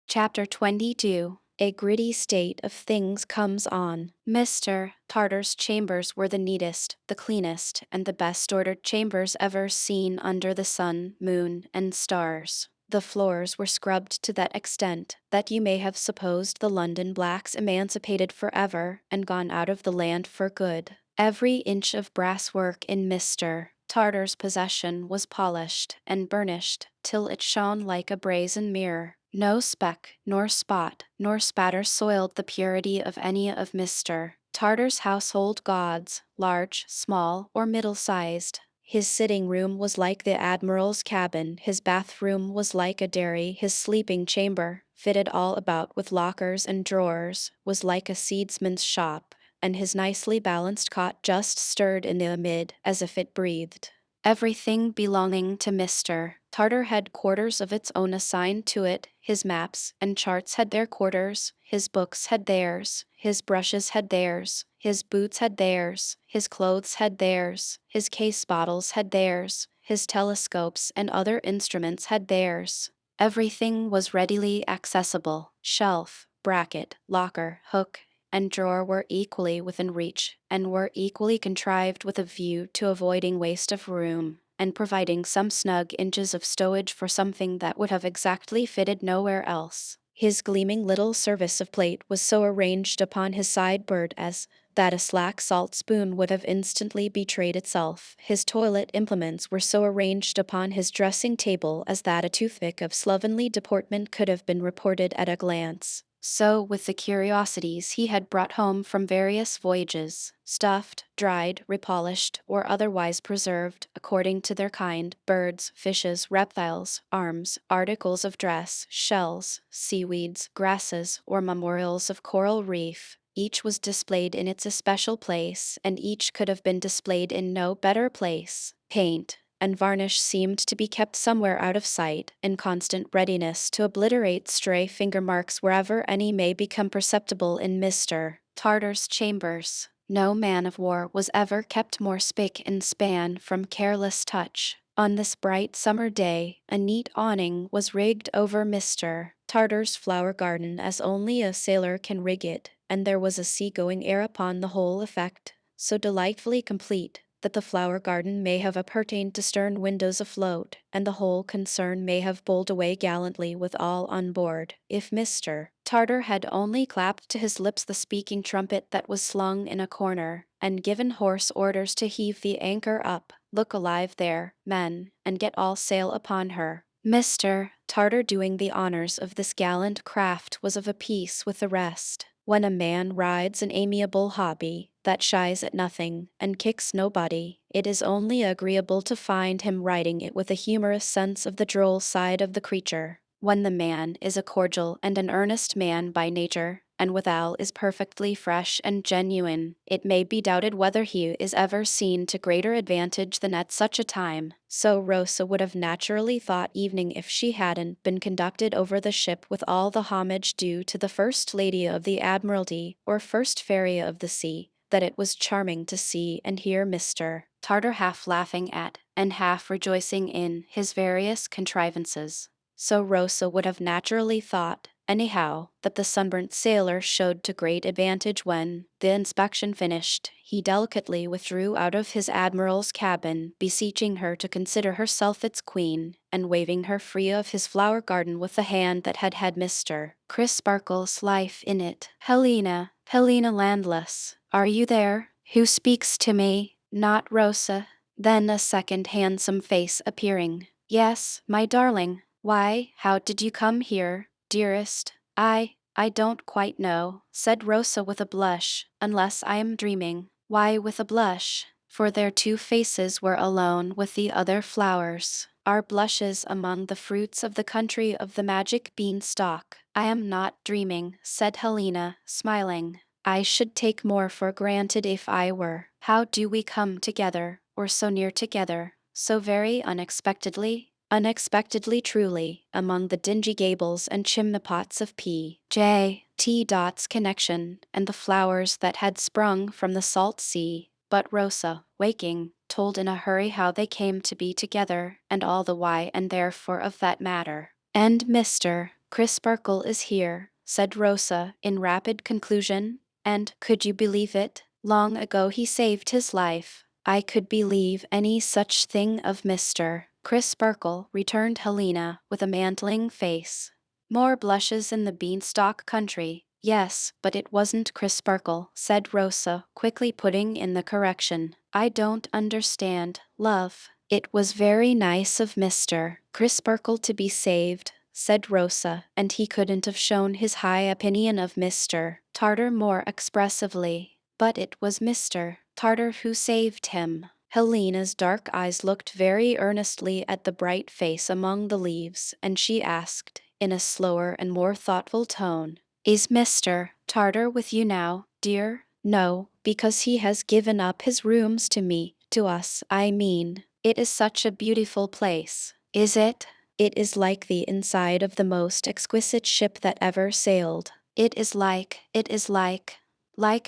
Chapter 22. A gritty state of things comes on. Mr. Tartar's chambers were the neatest, the cleanest, and the best ordered chambers ever seen under the sun, moon, and stars. The floors were scrubbed to that extent that you may have supposed the London blacks emancipated forever and gone out of the land for good. Every inch of brass work in Mr. Tartar's possession was polished and burnished till it shone like a brazen mirror. No speck, nor spot, nor spatter soiled the purity of any of Mr. Tartar's household gods, large, small, or middle-sized. His sitting room was like the admiral's cabin, his bathroom was like a dairy, his sleeping chamber, fitted all about with lockers and drawers, was like a seedsman's shop, and his nicely balanced cot just stirred in the mid as if it breathed. Everything belonging to Mr. Tartar had quarters of its own assigned to it, his maps and charts had their quarters, his books had theirs, his brushes had theirs, his boots had theirs, his clothes had theirs, his case bottles had theirs, his telescopes and other instruments had theirs. Everything was readily accessible. Shelf, bracket, locker, hook, and drawer were equally within reach, and were equally contrived with a view to avoiding waste of room, and providing some snug inches of stowage for something that would have exactly fitted nowhere else. His gleaming little service of plate was so arranged upon his sideboard as that a slack salt spoon would have instantly betrayed itself. His toilet implements were so arranged upon his dressing table as that a toothpick of slovenly deportment could have been reported at a glance. So with the curiosities he had brought home from various voyages, stuffed, dried, repolished, or otherwise preserved, according to their kind, birds, fishes, reptiles, arms, articles of dress, shells, seaweeds, grasses, or memorials of coral reef, each was displayed in its especial place, and each could have been displayed in no better place. Paint and varnish seemed to be kept somewhere out of sight, in constant readiness to obliterate stray finger marks wherever any may become perceptible in Mr. Tartar's chambers. No man-of-war was ever kept more spick and span from careless touch. On this bright summer day, a neat awning was rigged over Mr. Tartar's flower garden as only a sailor can rig it, and there was a sea-going air upon the whole effect, so delightfully complete that the flower garden may have appertained to stern windows afloat, and the whole concern may have bowled away gallantly with all on board, if Mr. Tartar had only clapped to his lips the speaking trumpet that was slung in a corner, and given hoarse orders to heave the anchor up, look alive there, men, and get all sail upon her. Mr. Tartar doing the honors of this gallant craft was of a piece with the rest. When a man rides an amiable hobby, that shies at nothing, and kicks nobody, it is only agreeable to find him riding it with a humorous sense of the droll side of the creature. When the man is a cordial and an earnest man by nature, and withal is perfectly fresh and genuine, it may be doubted whether he is ever seen to greater advantage than at such a time. So Rosa would have naturally thought evening if she hadn't been conducted over the ship with all the homage due to the First Lady of the Admiralty, or First Fairy of the Sea, that it was charming to see and hear Mr. Tartar half laughing at, and half rejoicing in, his various contrivances. So Rosa would have naturally thought, anyhow, that the sunburnt sailor showed to great advantage when, the inspection finished, he delicately withdrew out of his admiral's cabin, beseeching her to consider herself its queen, and waving her free of his flower garden with the hand that had had Mr. Crisparkle's life in it. Helena, Helena Landless, are you there? Who speaks to me? Not Rosa. Then a second handsome face appearing. Yes, my darling. Why, how did you come here, dearest? I don't quite know, said Rosa with a blush, unless I am dreaming. Why with a blush? For their two faces were alone with the other flowers. Are blushes among the fruits of the country of the magic beanstalk? I am not dreaming, said Helena, smiling. I should take more for granted if I were. How do we come together, or so near together, so very unexpectedly? Unexpectedly truly, among the dingy gables and chimney-pots of P.J.T. Dot's connection, and the flowers that had sprung from the salt sea. But Rosa, waking, told in a hurry how they came to be together, and all the why and therefore of that matter. And Mr. Crisparkle is here, said Rosa in rapid conclusion, and, could you believe it, long ago he saved his life. I could believe any such thing of Mr. Crisparkle, returned Helena with a mantling face. More blushes in the beanstalk country. Yes, but it wasn't Crisparkle, said Rosa, quickly putting in the correction. I don't understand, love. It was very nice of Mr. Crisparkle to be saved, said Rosa, and he couldn't have shown his high opinion of Mr. Tartar more expressively. But it was Mr. Tartar who saved him. Helena's dark eyes looked very earnestly at the bright face among the leaves, and she asked, in a slower and more thoughtful tone, is Mr. Tartar with you now, dear? No, because he has given up his rooms to me, to us, I mean. It is such a beautiful place. Is it? It is like the inside of the most exquisite ship that ever sailed. It is like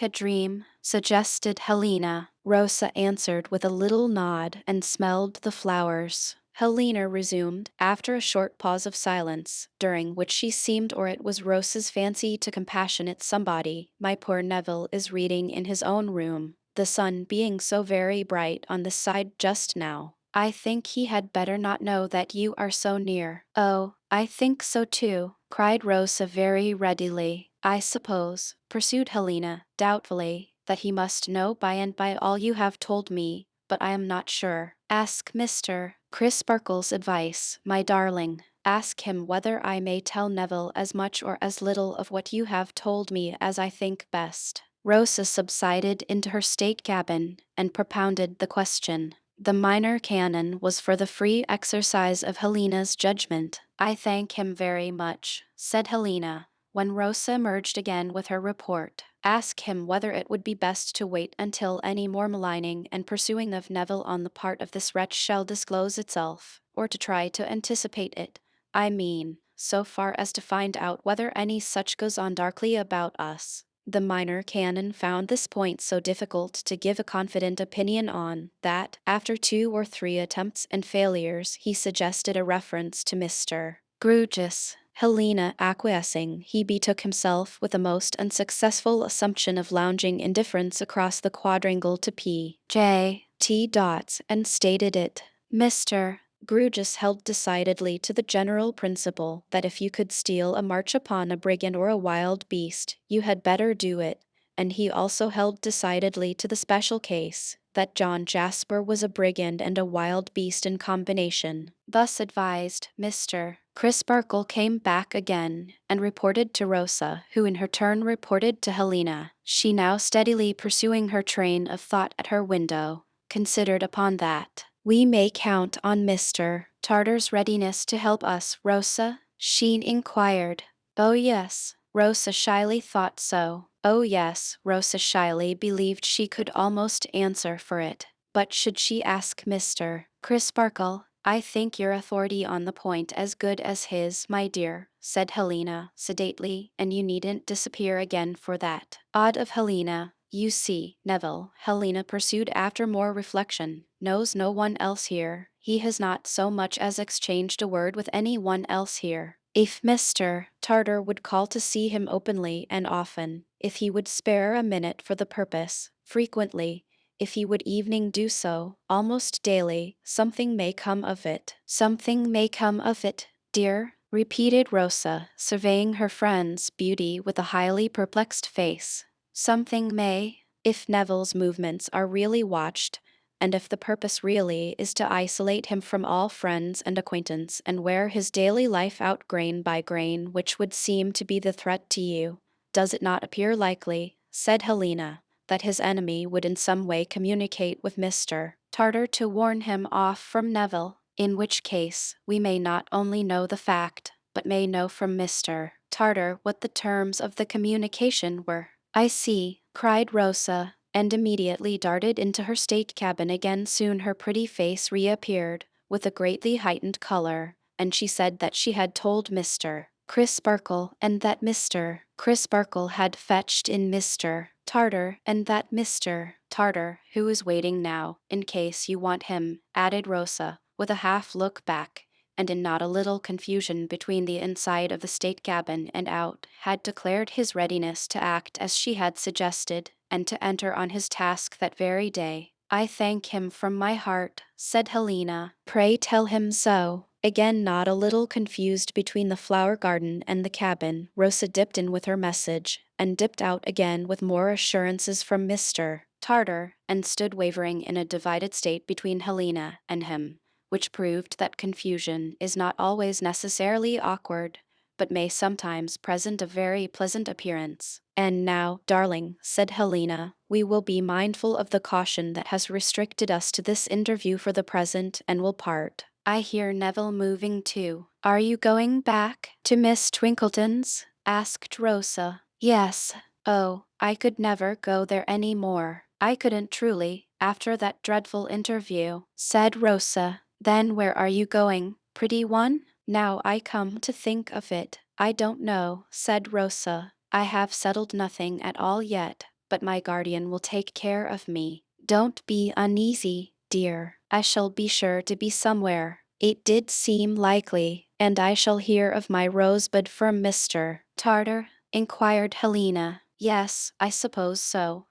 a dream, suggested Helena. Rosa answered with a little nod and smelled the flowers. Helena resumed, after a short pause of silence, during which she seemed, or it was Rosa's fancy, to compassionate somebody. My poor Neville is reading in his own room, the sun being so very bright on this side just now. I think he had better not know that you are so near. Oh, I think so too, cried Rosa very readily. I suppose, pursued Helena, doubtfully, that he must know by and by all you have told me, but I am not sure. Ask Mr. Crisparkle's advice, my darling. Ask him whether I may tell Neville as much or as little of what you have told me as I think best. Rosa subsided into her state cabin and propounded the question. The minor canon was for the free exercise of Helena's judgment. I thank him very much, said Helena, when Rosa emerged again with her report. Ask him whether it would be best to wait until any more maligning and pursuing of Neville on the part of this wretch shall disclose itself, or to try to anticipate it. I mean, so far as to find out whether any such goes on darkly about us. The minor canon found this point so difficult to give a confident opinion on, that, after 2 or 3 attempts and failures, he suggested a reference to Mr. Grewgious. Helena acquiescing, he betook himself with a most unsuccessful assumption of lounging indifference across the quadrangle to P.J.T. Dots, and stated it. Mr. Grewgious held decidedly to the general principle that if you could steal a march upon a brigand or a wild beast, you had better do it, and he also held decidedly to the special case that John Jasper was a brigand and a wild beast in combination. Thus advised, Mr. Crisparkle came back again and reported to Rosa, who in her turn reported to Helena. She now steadily pursuing her train of thought at her window, considered upon that. We may count on Mr. Tartar's readiness to help us, Rosa? She inquired. Oh yes, Rosa shyly thought so. Oh yes, Rosa shyly believed she could almost answer for it. But should she ask Mr. Crisparkle? I think your authority on the point as good as his, my dear, said Helena, sedately, and you needn't disappear again for that. Odd of Helena. You see, Neville, Helena pursued after more reflection, knows no one else here. He has not so much as exchanged a word with any one else here. If Mr. Tartar would call to see him openly and often, if he would spare a minute for the purpose, frequently, if he would evening do so, almost daily, something may come of it. Something may come of it, dear, repeated Rosa, surveying her friend's beauty with a highly perplexed face. Something may, if Neville's movements are really watched, and if the purpose really is to isolate him from all friends and acquaintance and wear his daily life out grain by grain, which would seem to be the threat to you. Does it not appear likely, said Helena, that his enemy would in some way communicate with Mr. Tartar to warn him off from Neville, in which case we may not only know the fact, but may know from Mr. Tartar what the terms of the communication were. I see, cried Rosa, and immediately darted into her state cabin again. Soon her pretty face reappeared, with a greatly heightened color, and she said that she had told Mr. Crisparkle, and that Mr. Crisparkle had fetched in Mr. Tartar, and that Mr. Tartar, who is waiting now, in case you want him, added Rosa, with a half look back, and in not a little confusion between the inside of the state cabin and out, had declared his readiness to act as she had suggested, and to enter on his task that very day. "I thank him from my heart," said Helena. "Pray tell him so." Again not a little confused between the flower garden and the cabin, Rosa dipped in with her message, and dipped out again with more assurances from Mr. Tartar, and stood wavering in a divided state between Helena and him, which proved that confusion is not always necessarily awkward, but may sometimes present a very pleasant appearance. "And now, darling," said Helena, "we will be mindful of the caution that has restricted us to this interview for the present, and will part. I hear Neville moving too." "Are you going back to Miss Twinkleton's?" asked Rosa. "Yes. Oh, I could never go there any more. I couldn't truly, after that dreadful interview," said Rosa. "Then where are you going, pretty one?" "Now I come to think of it, I don't know," said Rosa. "I have settled nothing at all yet, but my guardian will take care of me. Don't be uneasy, dear. I shall be sure to be somewhere. It did seem likely, and I shall hear of my rosebud from Mr. Tartar?" inquired Helena. "Yes, I suppose so."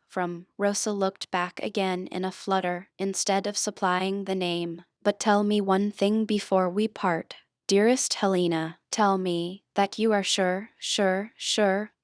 Rosa looked back again in a flutter, instead of supplying the name. "But tell me one thing before we part, dearest Helena. Tell me that you are sure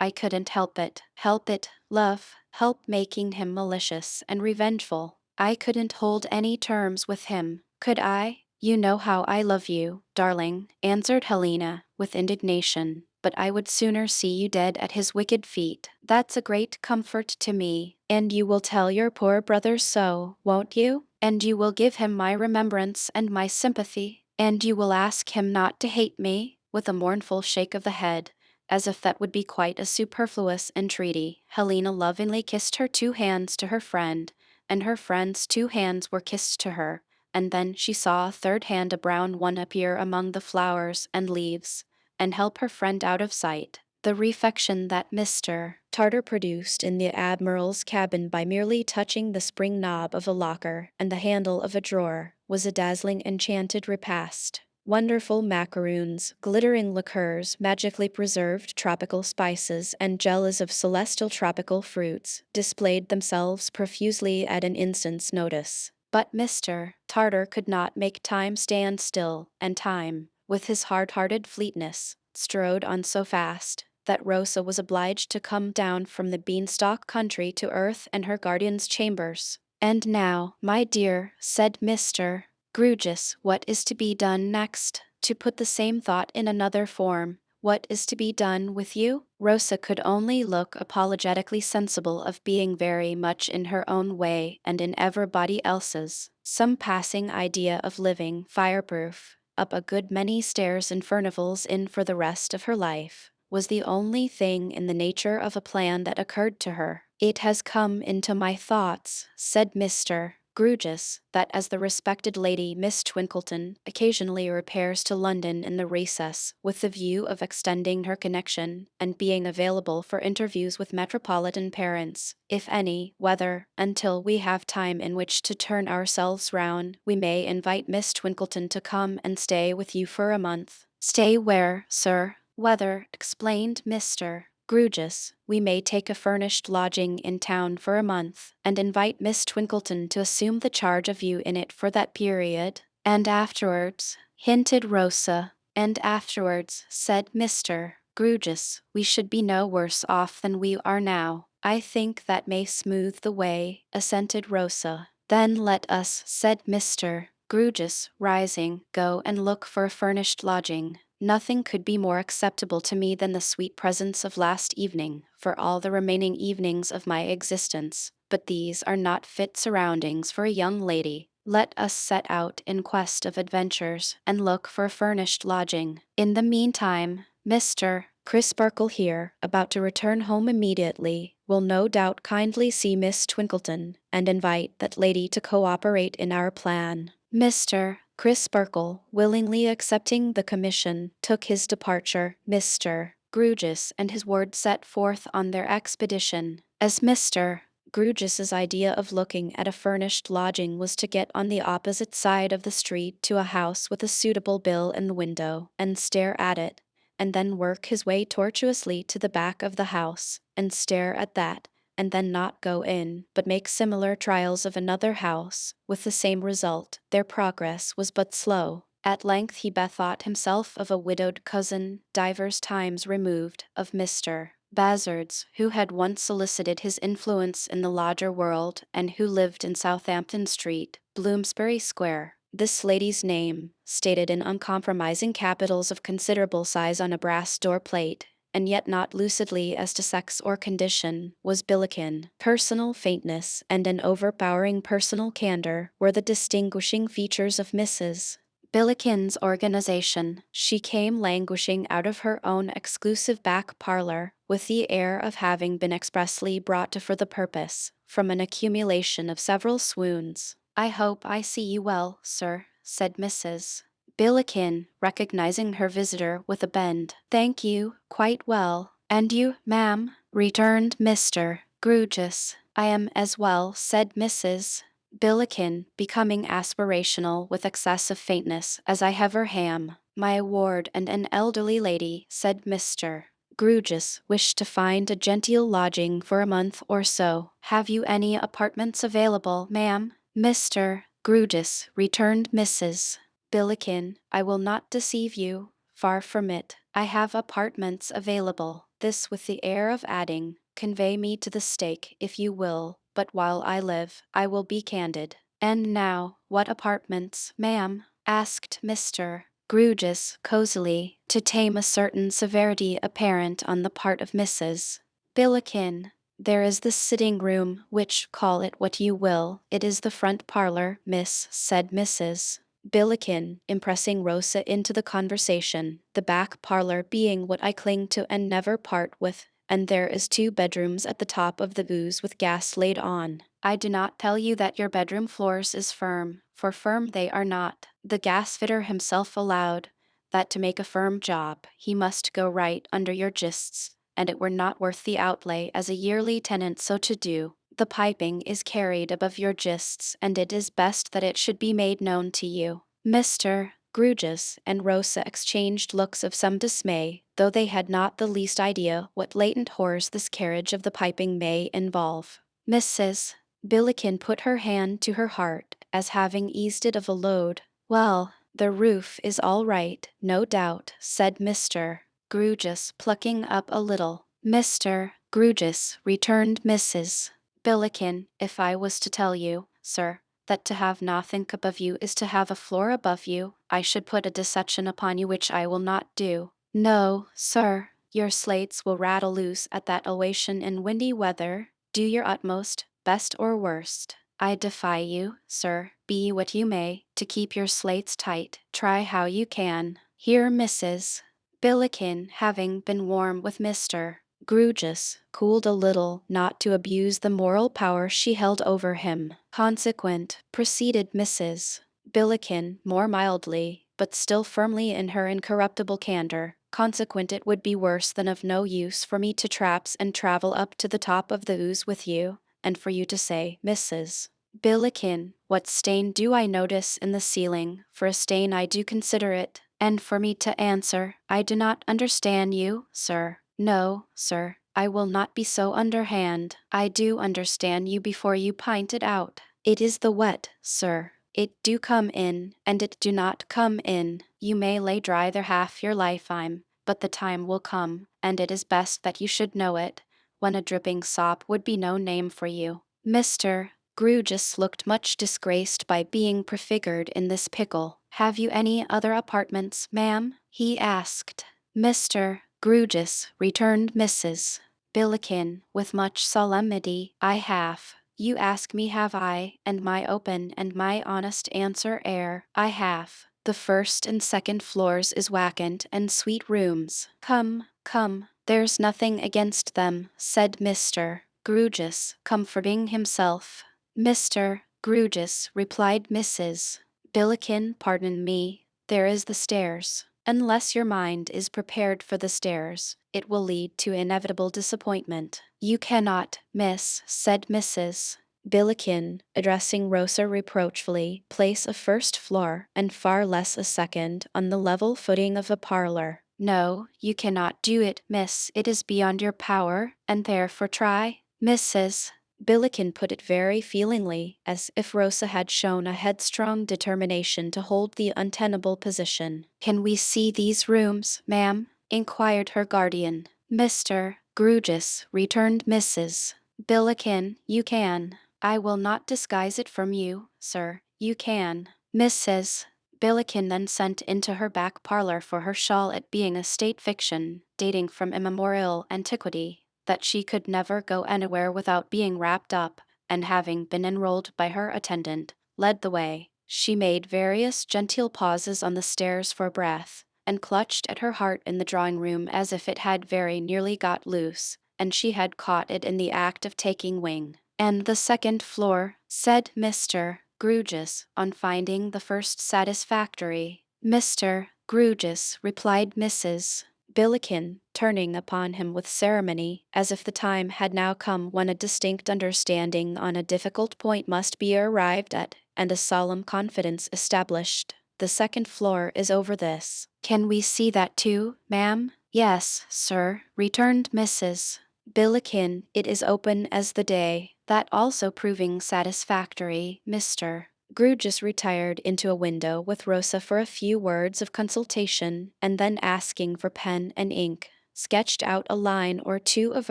I couldn't help it. Help it, love. Help making him malicious and revengeful. I couldn't hold any terms with him, could I? You know how I love you, darling," answered Helena, with indignation. "But I would sooner see you dead at his wicked feet. That's a great comfort to me. And you will tell your poor brother so, won't you? And you will give him my remembrance and my sympathy. And you will ask him not to hate me," with a mournful shake of the head, as if that would be quite a superfluous entreaty. Helena lovingly kissed her 2 hands to her friend, and her friend's 2 hands were kissed to her, and then she saw a third hand, a brown one, appear among the flowers and leaves, and help her friend out of sight. The refection that Mr. Tartar produced in the Admiral's cabin by merely touching the spring knob of a locker and the handle of a drawer was a dazzling enchanted repast. Wonderful macaroons, glittering liqueurs, magically preserved tropical spices, and jellies of celestial tropical fruits displayed themselves profusely at an instant's notice. But Mr. Tartar could not make time stand still, and time, with his hard-hearted fleetness, strode on so fast that Rosa was obliged to come down from the beanstalk country to earth and her guardian's chambers. "And now, my dear," said Mr. Grewgious, "what is to be done next? To put the same thought in another form, what is to be done with you?" Rosa could only look apologetically sensible of being very much in her own way and in everybody else's. Some passing idea of living, fireproof, up a good many stairs in Furnivall's Inn for the rest of her life, was the only thing in the nature of a plan that occurred to her. "It has come into my thoughts," said Mr. Grewgious, "that as the respected Lady Miss Twinkleton occasionally repairs to London in the recess with the view of extending her connection and being available for interviews with metropolitan parents, if any, whether, until we have time in which to turn ourselves round, we may invite Miss Twinkleton to come and stay with you for a month." "Stay where, sir?" "Whether," explained Mr. Grewgious, "we may take a furnished lodging in town for a month, and invite Miss Twinkleton to assume the charge of you in it for that period." "And afterwards," hinted Rosa. "And afterwards," said Mr. Grewgious, "we should be no worse off than we are now." "I think that may smooth the way," assented Rosa. "Then let us," said Mr. Grewgious, rising, "go and look for a furnished lodging. Nothing could be more acceptable to me than the sweet presence of last evening for all the remaining evenings of my existence, but these are not fit surroundings for a young lady. Let us set out in quest of adventures and look for a furnished lodging. In the meantime, Mr. Crisparkle here, about to return home immediately, will no doubt kindly see Miss Twinkleton and invite that lady to cooperate in our plan." Mr. Crisparkle, willingly accepting the commission, took his departure. Mr. Grewgious and his ward set forth on their expedition. As Mr. Grugus's idea of looking at a furnished lodging was to get on the opposite side of the street to a house with a suitable bill in the window, and stare at it, and then work his way tortuously to the back of the house, and stare at that, and then not go in, but make similar trials of another house, with the same result. Their progress was but slow. At length he bethought himself of a widowed cousin, divers times removed, of Mr. Bazard's, who had once solicited his influence in the lodger world, and who lived in Southampton Street, Bloomsbury Square. This lady's name, stated in uncompromising capitals of considerable size on a brass door plate, and yet not lucidly as to sex or condition, was Billiken. Personal faintness and an overpowering personal candor were the distinguishing features of Mrs. Billiken's organization. She came languishing out of her own exclusive back parlor, with the air of having been expressly brought to for the purpose, from an accumulation of several swoons. "I hope I see you well, sir," said Mrs. Billiken, recognizing her visitor with a bend. "Thank you, quite well. And you, ma'am?" returned Mr. Grugus. "I am as well," said Mrs. Billiken, becoming aspirational with excessive faintness, "as I ever am. My ward and an elderly lady," said Mr. Grugus, "wish to find a genteel lodging for a month or so. Have you any apartments available, ma'am?" "Mr. Grugus," returned Mrs. Billiken, "I will not deceive you. Far from it. I have apartments available." This with the air of adding, "Convey me to the stake, if you will, but while I live, I will be candid." "And now, what apartments, ma'am?" asked Mr. Grugus cosily, to tame a certain severity apparent on the part of Mrs. Billiken. "There is the sitting room, which, call it what you will, it is the front parlor, miss," said Mrs. Billiken, impressing Rosa into the conversation, "the back parlor being what I cling to and never part with, and there is 2 bedrooms at the top of the ooze with gas laid on. I do not tell you that your bedroom floors is firm, for firm they are not. The gas fitter himself allowed that to make a firm job, he must go right under your gists, and it were not worth the outlay as a yearly tenant so to do. The piping is carried above your gists, and it is best that it should be made known to you." Mr. Grugus and Rosa exchanged looks of some dismay, though they had not the least idea what latent horrors this carriage of the piping may involve. Mrs. Billiken put her hand to her heart, as having eased it of a load. "Well, the roof is all right, no doubt," said Mr. Grugus, plucking up a little. "Mr. Grugus," returned Mrs. Billiken, "if I was to tell you, sir, that to have nothing above you is to have a floor above you, I should put a deception upon you which I will not do. No, sir, your slates will rattle loose at that elevation in windy weather. Do your utmost, best or worst. I defy you, sir, be what you may, to keep your slates tight. Try how you can." Here Mrs. Billiken, having been warm with Mr. Grugus, cooled a little, not to abuse the moral power she held over him. "Consequent," proceeded Mrs. Billiken, more mildly, but still firmly in her incorruptible candor, "consequent it would be worse than of no use for me to traps and travel up to the top of the ooze with you, and for you to say, Mrs. Billiken, what stain do I notice in the ceiling? For a stain I do consider it, and for me to answer, I do not understand you, sir. No, sir, I will not be so underhand. I do understand you before you pint it out. It is the wet, sir. It do come in, and it do not come in. You may lay dry there half your lifetime, but the time will come, and it is best that you should know it, when a dripping sop would be no name for you." Mr. Grugus looked much disgraced by being prefigured in this pickle. "Have you any other apartments, ma'am?" he asked. "Mr. Grugus," returned Mrs. Billiken, with much solemnity, "I have. You ask me have I, and my open and my honest answer air, I have. The first and second floors is vacant and sweet rooms. Come, come, there's nothing against them," said Mr. Grugus, comforting himself. "Mr. Grugus," replied Mrs. Billiken, "pardon me, there is the stairs." Unless your mind is prepared for the stairs, it will lead to inevitable disappointment. You cannot, miss, said Mrs. Billiken, addressing Rosa reproachfully, place a first floor, and far less a second, on the level footing of a parlor. No, you cannot do it, miss. It is beyond your power, and therefore try. Mrs. Billiken put it very feelingly, as if Rosa had shown a headstrong determination to hold the untenable position. Can we see these rooms, ma'am? Inquired her guardian. Mr. Grugis, returned Mrs. Billiken, you can. I will not disguise it from you, sir. You can. Mrs. Billiken then sent into her back parlor for her shawl, it being a state fiction, dating from immemorial antiquity, that she could never go anywhere without being wrapped up, and having been enrolled by her attendant, led the way. She made various genteel pauses on the stairs for breath, and clutched at her heart in the drawing-room as if it had very nearly got loose, and she had caught it in the act of taking wing. And the second floor, said Mr. Grugis, on finding the first satisfactory. Mr. Grugis, replied Mrs. Billiken, turning upon him with ceremony, as if the time had now come when a distinct understanding on a difficult point must be arrived at, and a solemn confidence established. The second floor is over this. Can we see that too, ma'am? Yes, sir, returned Mrs. Billiken. It is open as the day. That also proving satisfactory, Mr. Grugis retired into a window with Rosa for a few words of consultation, and then asking for pen and ink, sketched out a line or two of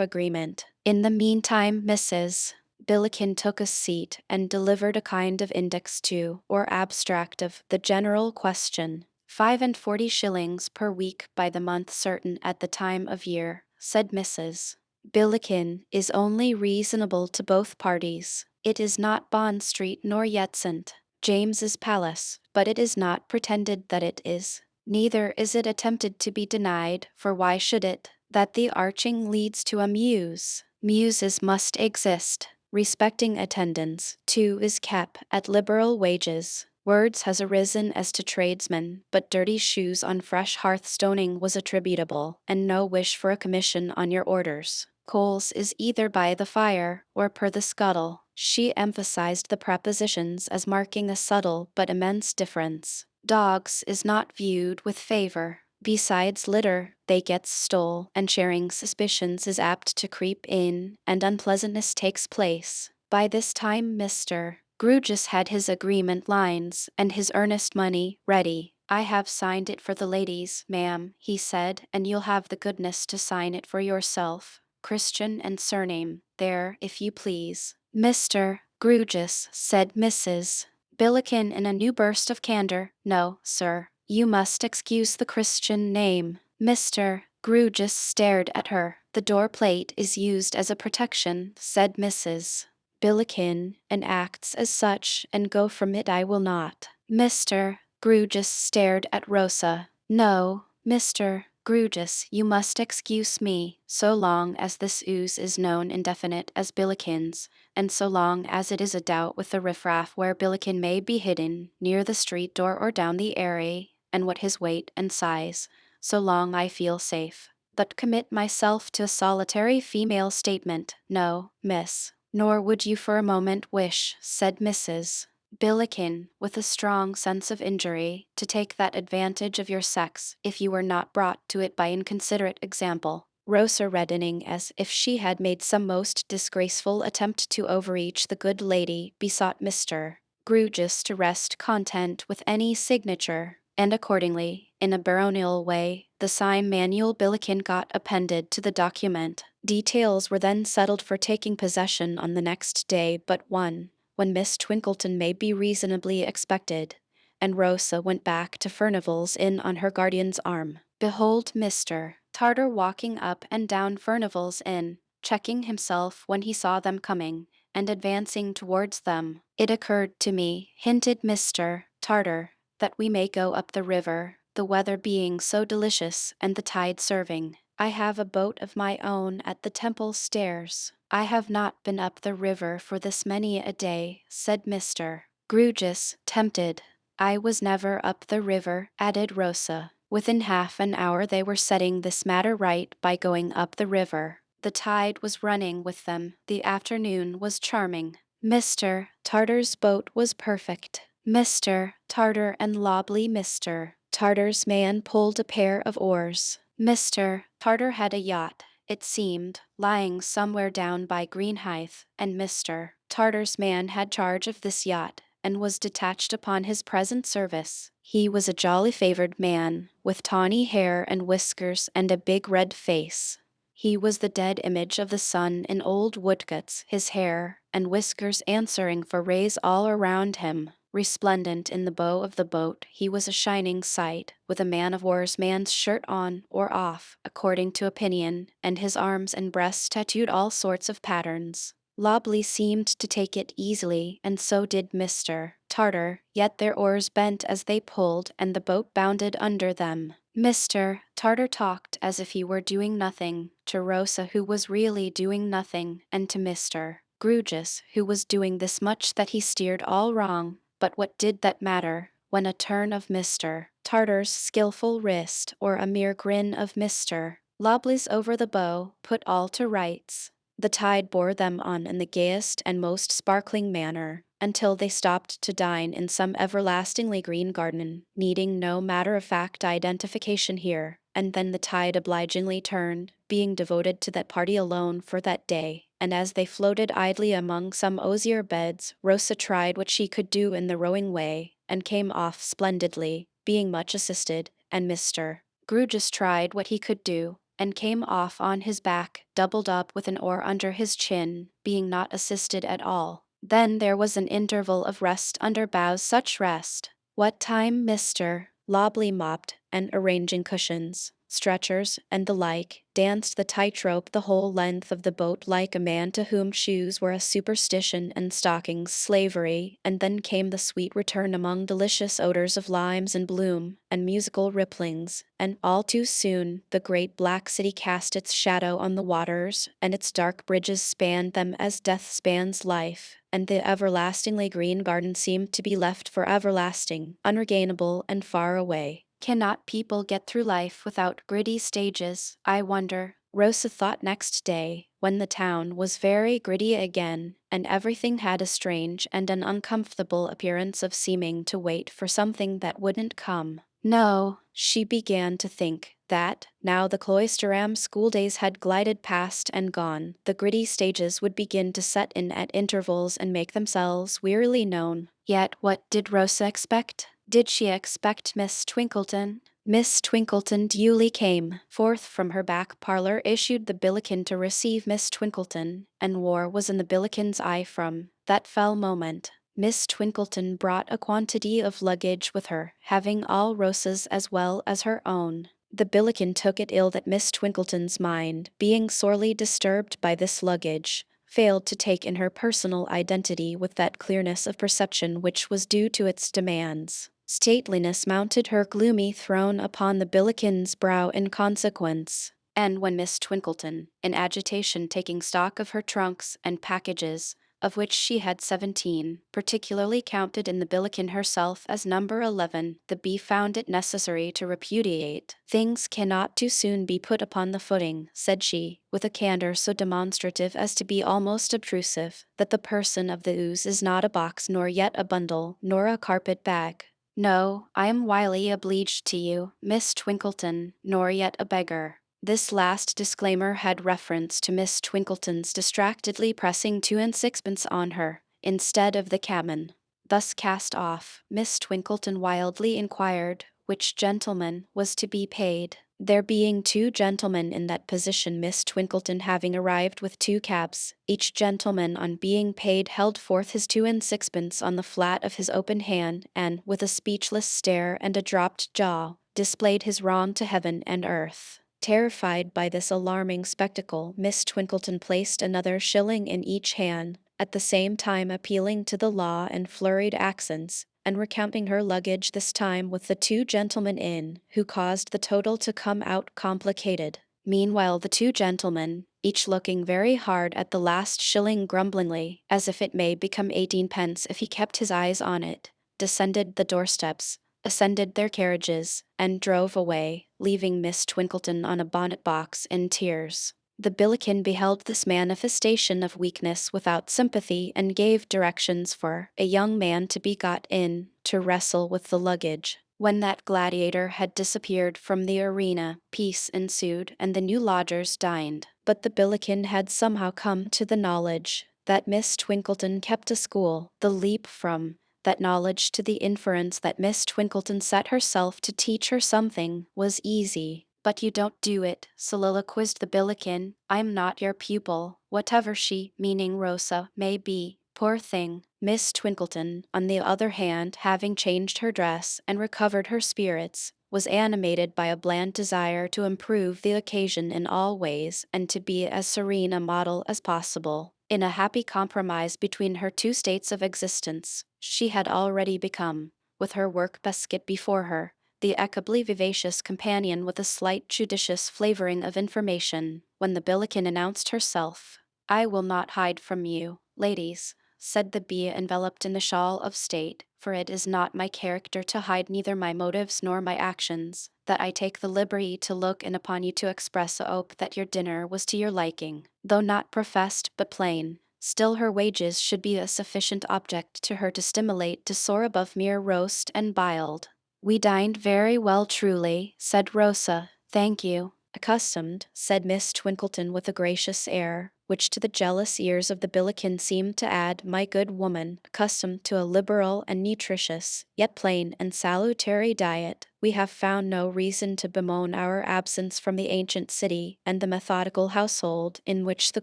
agreement. In the meantime, Mrs. Billiken took a seat and delivered a kind of index to, or abstract of, the general question. 45 per week by the month certain at the time of year, said Mrs. Billiken, is only reasonable to both parties. It is not Bond Street nor yet St. James's Palace, but it is not pretended that it is. Neither is it attempted to be denied, for why should it? That the arching leads to a muse. Muses must exist. Respecting attendance, too, is kept at liberal wages. Words has arisen as to tradesmen, but dirty shoes on fresh hearthstoning was attributable, and no wish for a commission on your orders. Coals is either by the fire, or per the scuttle. She emphasized the prepositions as marking a subtle but immense difference. Dogs is not viewed with favor. Besides litter, they get stole, and sharing suspicions is apt to creep in, and unpleasantness takes place. By this time Mr. Grugis had his agreement lines, and his earnest money, ready. I have signed it for the ladies, ma'am, he said, and you'll have the goodness to sign it for yourself. Christian and surname, there, if you please. Mr. Grugis, said Mrs. Billiken in a new burst of candor. No, sir. You must excuse the Christian name. Mr. Grugis stared at her. The door plate is used as a protection, said Mrs. Billiken, and acts as such, and go from it I will not. Mr. Grugis stared at Rosa. No, Mr. Grugis, you must excuse me, so long as this ooze is known indefinite as Billikens, and so long as it is a doubt with the riffraff where Billiken may be hidden, near the street door or down the alley, and what his weight and size, so long I feel safe. But commit myself to a solitary female statement. No, miss. Nor would you for a moment wish, said Mrs. Billiken, with a strong sense of injury, to take that advantage of your sex, if you were not brought to it by inconsiderate example. Rosa, reddening as if she had made some most disgraceful attempt to overreach the good lady, besought Mr. Grugis to rest content with any signature, and accordingly, in a baronial way, the sign manual Billiken got appended to the document. Details were then settled for taking possession on the next day but one, when Miss Twinkleton may be reasonably expected, and Rosa went back to Furnival's Inn on her guardian's arm. Behold Mr. Tartar walking up and down Furnival's Inn, checking himself when he saw them coming, and advancing towards them. It occurred to me, hinted Mr. Tartar, that we may go up the river, the weather being so delicious and the tide serving. I have a boat of my own at the Temple stairs. I have not been up the river for this many a day, said Mr. Grugis, tempted. I was never up the river, added Rosa. Within half an hour they were setting this matter right by going up the river. The tide was running with them. The afternoon was charming. Mr. Tartar's boat was perfect. Mr. Tartar and Lobley Mr. Tartar's man pulled a pair of oars. Mr. Tartar had a yacht, it seemed, lying somewhere down by Greenhithe, and Mr. Tartar's man had charge of this yacht, and was detached upon his present service. He was a jolly favored man, with tawny hair and whiskers and a big red face. He was the dead image of the sun in old woodcuts, his hair and whiskers answering for rays all around him. Resplendent in the bow of the boat, he was a shining sight, with a man-of-war's man's shirt on or off, according to opinion, and his arms and breast tattooed all sorts of patterns. Lobley seemed to take it easily, and so did Mr. Tartar, yet their oars bent as they pulled, and the boat bounded under them. Mr. Tartar talked as if he were doing nothing, to Rosa who was really doing nothing, and to Mr. Grewgious, who was doing this much that he steered all wrong. But what did that matter, when a turn of Mr. Tartar's skilful wrist, or a mere grin of Mr. Lobley's over the bow, put all to rights? The tide bore them on in the gayest and most sparkling manner, until they stopped to dine in some everlastingly green garden, needing no matter-of-fact identification here, and then the tide obligingly turned, being devoted to that party alone for that day. And as they floated idly among some osier beds, Rosa tried what she could do in the rowing way, and came off splendidly, being much assisted, and Mr. Grewgious tried what he could do, and came off on his back, doubled up with an oar under his chin, being not assisted at all. Then there was an interval of rest under boughs, such rest what time Mr. Lobley mopped, and arranging cushions, stretchers, and the like, danced the tightrope the whole length of the boat like a man to whom shoes were a superstition and stockings slavery, and then came the sweet return among delicious odors of limes and bloom, and musical ripplings, and all too soon the great black city cast its shadow on the waters, and its dark bridges spanned them as death spans life, and the everlastingly green garden seemed to be left for everlasting, unregainable, and far away. Cannot people get through life without gritty stages, I wonder? Rosa thought next day, when the town was very gritty again, and everything had a strange and an uncomfortable appearance of seeming to wait for something that wouldn't come. No, she began to think that, now the Cloisterham schooldays had glided past and gone, the gritty stages would begin to set in at intervals and make themselves wearily known. Yet what did Rosa expect? Did she expect Miss Twinkleton? Miss Twinkleton duly came forth from her back parlor, issued the billiken to receive Miss Twinkleton, and war was in the billiken's eye from that fell moment. Miss Twinkleton brought a quantity of luggage with her, having all Rosa's as well as her own. The billiken took it ill that Miss Twinkleton's mind, being sorely disturbed by this luggage, failed to take in her personal identity with that clearness of perception which was due to its demands. Stateliness mounted her gloomy throne upon the billiken's brow in consequence. And when Miss Twinkleton, in agitation taking stock of her trunks and packages, of which she had 17, particularly counted in the billiken herself as number 11, the bee found it necessary to repudiate. "Things cannot too soon be put upon the footing," said she, with a candor so demonstrative as to be almost obtrusive, "that the person of the ooze is not a box, nor yet a bundle, nor a carpet bag. No, I am wily obliged to you, Miss Twinkleton, nor yet a beggar." This last disclaimer had reference to Miss Twinkleton's distractedly pressing 2 and 6pence on her, instead of the cabman. Thus cast off, Miss Twinkleton wildly inquired which gentleman was to be paid. There being 2 gentlemen in that position, Miss Twinkleton having arrived with 2 cabs, each gentleman on being paid held forth his 2 and 6pence on the flat of his open hand, and, with a speechless stare and a dropped jaw, displayed his wrong to heaven and earth. Terrified by this alarming spectacle, Miss Twinkleton placed another shilling in each hand, at the same time appealing to the law in flurried accents, and recounting her luggage this time with the 2 gentlemen in, who caused the total to come out complicated. Meanwhile the 2 gentlemen, each looking very hard at the last shilling grumblingly, as if it may become 18 pence if he kept his eyes on it, descended the doorsteps, ascended their carriages, and drove away, leaving Miss Twinkleton on a bonnet box in tears. The Billiken beheld this manifestation of weakness without sympathy and gave directions for a young man to be got in to wrestle with the luggage. When that gladiator had disappeared from the arena, peace ensued and the new lodgers dined. But the Billiken had somehow come to the knowledge that Miss Twinkleton kept a school. The leap from that knowledge to the inference that Miss Twinkleton set herself to teach her something was easy. But you don't do it, soliloquized the Billiken. I'm not your pupil, whatever she, meaning Rosa, may be. Poor thing. Miss Twinkleton, on the other hand, having changed her dress and recovered her spirits, was animated by a bland desire to improve the occasion in all ways and to be as serene a model as possible. In a happy compromise between her two states of existence, she had already become, with her work basket before her, the equably vivacious companion with a slight judicious flavoring of information. When the Billiken announced herself, "I will not hide from you, ladies," said the bee enveloped in the shawl of state, "for it is not my character to hide neither my motives nor my actions, that I take the liberty to look in upon you to express a hope that your dinner was to your liking, though not professed but plain. Still her wages should be a sufficient object to her to stimulate to soar above mere roast and biled." "We dined very well truly," said Rosa. "Thank you." "Accustomed," said Miss Twinkleton with a gracious air, which to the jealous ears of the Billiken seemed to add, "My good woman, accustomed to a liberal and nutritious, yet plain and salutary diet, we have found no reason to bemoan our absence from the ancient city and the methodical household in which the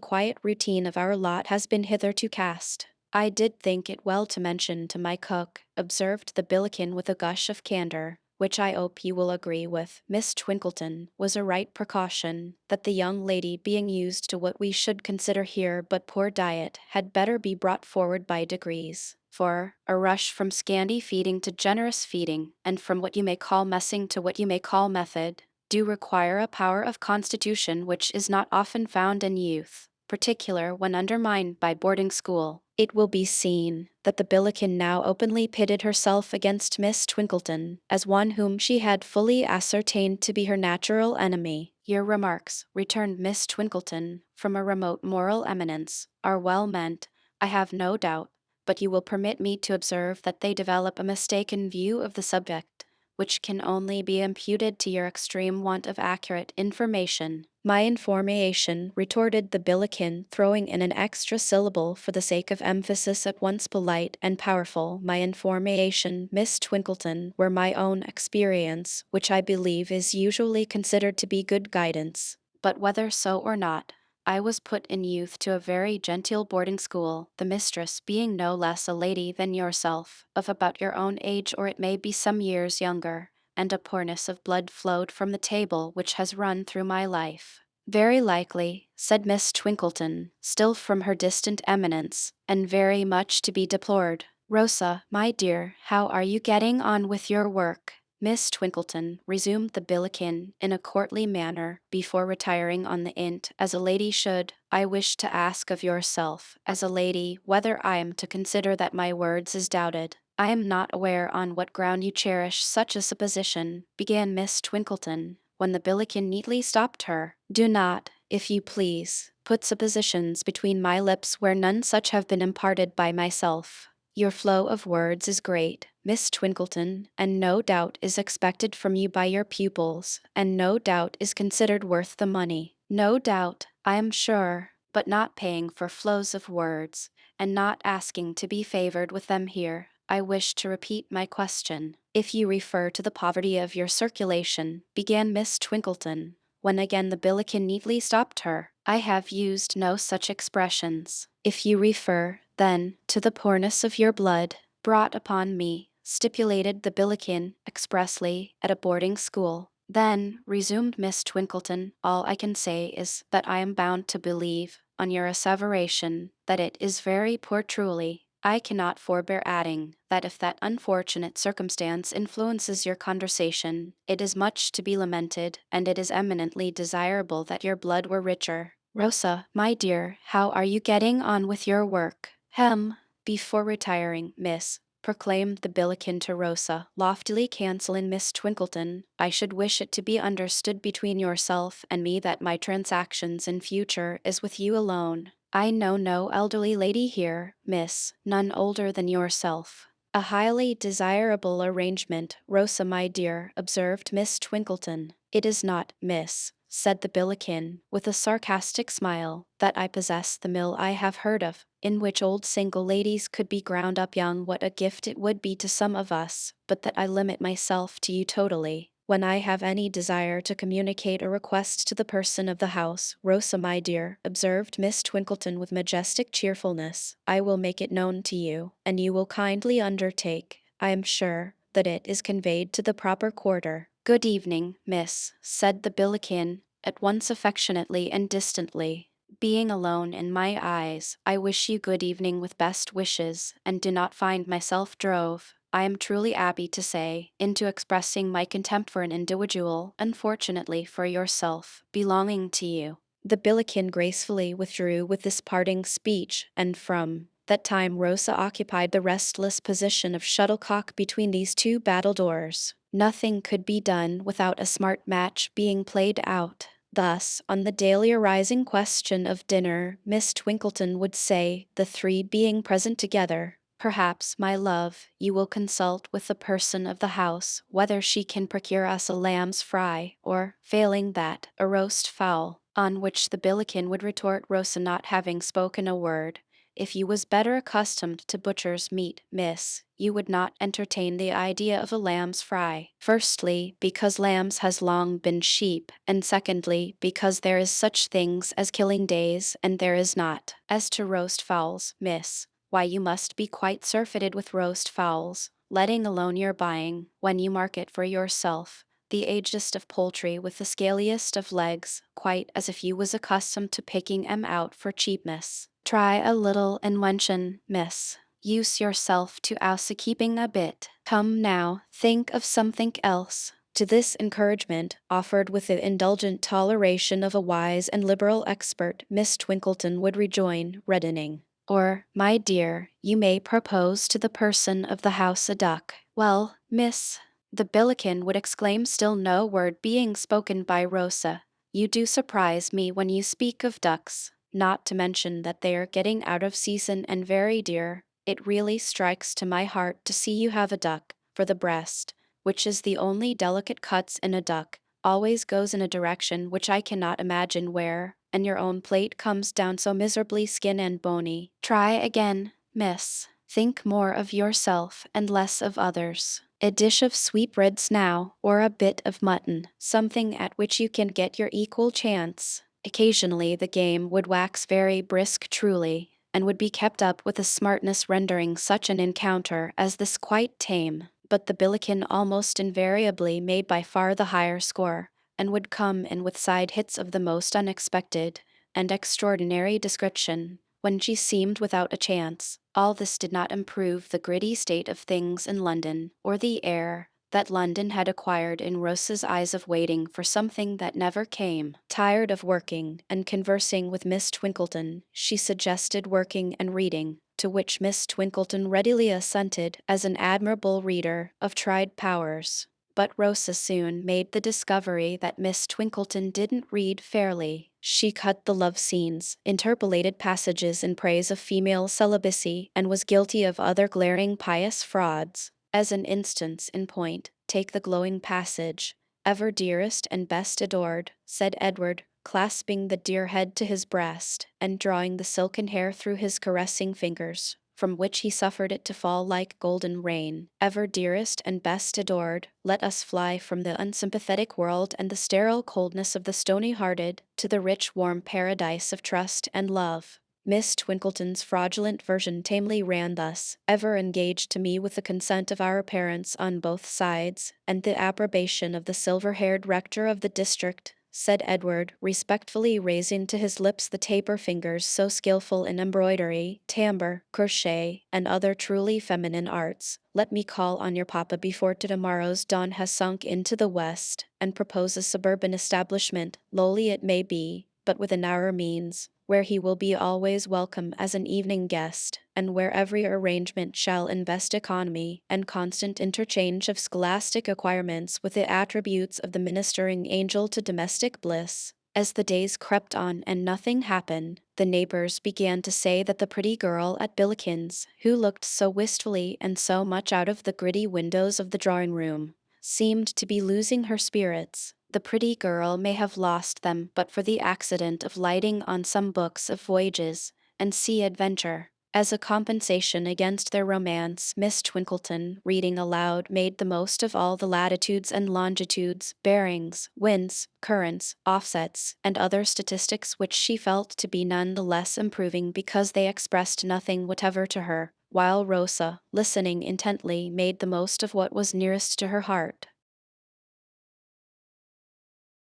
quiet routine of our lot has been hitherto cast." "I did think it well to mention to my cook," observed the Billiken with a gush of candor, "which I hope you will agree with, Miss Twinkleton, was a right precaution, that the young lady being used to what we should consider here but poor diet, had better be brought forward by degrees. For a rush from scanty feeding to generous feeding, and from what you may call messing to what you may call method, do require a power of constitution which is not often found in youth, particular when undermined by boarding school." It will be seen that the Billiken now openly pitted herself against Miss Twinkleton, as one whom she had fully ascertained to be her natural enemy. "Your remarks," returned Miss Twinkleton, from a remote moral eminence, "are well meant, I have no doubt, but you will permit me to observe that they develop a mistaken view of the subject, which can only be imputed to your extreme want of accurate information." "My information," retorted the Billiken, throwing in an extra syllable for the sake of emphasis at once polite and powerful, "my information, Miss Twinkleton, were my own experience, which I believe is usually considered to be good guidance. But whether so or not, I was put in youth to a very genteel boarding school, the mistress being no less a lady than yourself, of about your own age or it may be some years younger, and a poorness of blood flowed from the table which has run through my life." "Very likely," said Miss Twinkleton, still from her distant eminence, "and very much to be deplored. Rosa, my dear, how are you getting on with your work?" "Miss Twinkleton," resumed the Billiken in a courtly manner, before retiring on the int, as a lady should, "I wish to ask of yourself, as a lady, whether I am to consider that my words is doubted." "I am not aware on what ground you cherish such a supposition," began Miss Twinkleton, when the Billiken neatly stopped her. "Do not, if you please, put suppositions between my lips where none such have been imparted by myself. Your flow of words is great, Miss Twinkleton, and no doubt is expected from you by your pupils, and no doubt is considered worth the money. No doubt, I am sure, but not paying for flows of words, and not asking to be favored with them here, I wish to repeat my question. If you refer to the poverty of your circulation," began Miss Twinkleton, when again the Billiken neatly stopped her. "I have used no such expressions. If you refer, then, to the poorness of your blood, brought upon me," stipulated the Billiken, expressly, "at a boarding school." "Then," resumed Miss Twinkleton, "all I can say is, that I am bound to believe, on your asseveration, that it is very poor truly. I cannot forbear adding, that if that unfortunate circumstance influences your conversation, it is much to be lamented, and it is eminently desirable that your blood were richer. Rosa, my dear, how are you getting on with your work?" "Hem." "Before retiring, Miss proclaimed the Billiken to Rosa, loftily cancelling Miss Twinkleton. I should wish it to be understood between yourself and me that my transactions in future is with you alone. I know no elderly lady here, miss, none older than yourself. A highly desirable arrangement, Rosa, my dear, observed Miss Twinkleton. It is not, miss, said the Billiken, with a sarcastic smile, that I possess the mill I have heard of, in which old single ladies could be ground up young. What a gift it would be to some of us, but that I limit myself to you totally. When I have any desire to communicate a request to the person of the house, Rosa, my dear, observed Miss Twinkleton with majestic cheerfulness, I will make it known to you, and you will kindly undertake, I am sure, that it is conveyed to the proper quarter. Good evening, miss, said the Billiken, at once affectionately and distantly. Being alone in my eyes, I wish you good evening with best wishes, and do not find myself drove, I am truly happy to say, into expressing my contempt for an individual, unfortunately for yourself, belonging to you. The Billiken gracefully withdrew with this parting speech, and from that time Rosa occupied the restless position of shuttlecock between these two battledores. Nothing could be done without a smart match being played out. Thus, on the daily arising question of dinner, Miss Twinkleton would say, the three being present together, perhaps, my love, you will consult with the person of the house whether she can procure us a lamb's fry, or, failing that, a roast fowl, on which the Billiken would retort, Rosa not having spoken a word, if you was better accustomed to butcher's meat, miss, you would not entertain the idea of a lamb's fry. Firstly, because lambs has long been sheep, and secondly, because there is such things as killing days, and there is not. As to roast fowls, miss, why you must be quite surfeited with roast fowls, letting alone your buying, when you market for yourself, the agedest of poultry with the scaliest of legs, quite as if you was accustomed to picking 'em out for cheapness. Try a little inwention, miss. Use yourself to keeping a bit. Come now, think of something else. To this encouragement, offered with the indulgent toleration of a wise and liberal expert, Miss Twinkleton would rejoin, reddening, or, my dear, you may propose to the person of the house a duck. Well, miss, the Billiken would exclaim, still no word being spoken by Rosa, you do surprise me when you speak of ducks, not to mention that they are getting out of season and very dear. It really strikes to my heart to see you have a duck, for the breast, which is the only delicate cuts in a duck, always goes in a direction which I cannot imagine where, and your own plate comes down so miserably skin and bony. Try again, miss. Think more of yourself and less of others. A dish of sweetbreads now, or a bit of mutton, something at which you can get your equal chance. Occasionally the game would wax very brisk truly, and would be kept up with a smartness rendering such an encounter as this quite tame, but the Billiken almost invariably made by far the higher score, and would come in with side hits of the most unexpected and extraordinary description, when she seemed without a chance. All this did not improve the gritty state of things in London, or the air that London had acquired in Rosa's eyes of waiting for something that never came. Tired of working and conversing with Miss Twinkleton, she suggested working and reading, to which Miss Twinkleton readily assented as an admirable reader of tried powers. But Rosa soon made the discovery that Miss Twinkleton didn't read fairly. She cut the love scenes, interpolated passages in praise of female celibacy, and was guilty of other glaring pious frauds. As an instance in point, take the glowing passage, "Ever dearest and best adored," said Edward, clasping the dear head to his breast, and drawing the silken hair through his caressing fingers, from which he suffered it to fall like golden rain. "Ever dearest and best adored, let us fly from the unsympathetic world and the sterile coldness of the stony-hearted, to the rich warm paradise of trust and love." Miss Twinkleton's fraudulent version tamely ran thus: "Ever engaged to me with the consent of our parents on both sides, and the approbation of the silver-haired rector of the district," said Edward, respectfully raising to his lips the taper fingers so skillful in embroidery, tambour, crochet, and other truly feminine arts. "Let me call on your papa before tomorrow's dawn has sunk into the west, and propose a suburban establishment, lowly it may be, but with a narrower means, where he will be always welcome as an evening guest, and where every arrangement shall invest economy and constant interchange of scholastic acquirements with the attributes of the ministering angel to domestic bliss. As the days crept on and nothing happened, the neighbors began to say that the pretty girl at Billikens, who looked so wistfully and so much out of the gritty windows of the drawing-room, seemed to be losing her spirits. The pretty girl may have lost them but for the accident of lighting on some books of voyages and sea adventure. As a compensation against their romance, Miss Twinkleton, reading aloud, made the most of all the latitudes and longitudes, bearings, winds, currents, offsets, and other statistics which she felt to be none the less improving because they expressed nothing whatever to her, while Rosa, listening intently, made the most of what was nearest to her heart.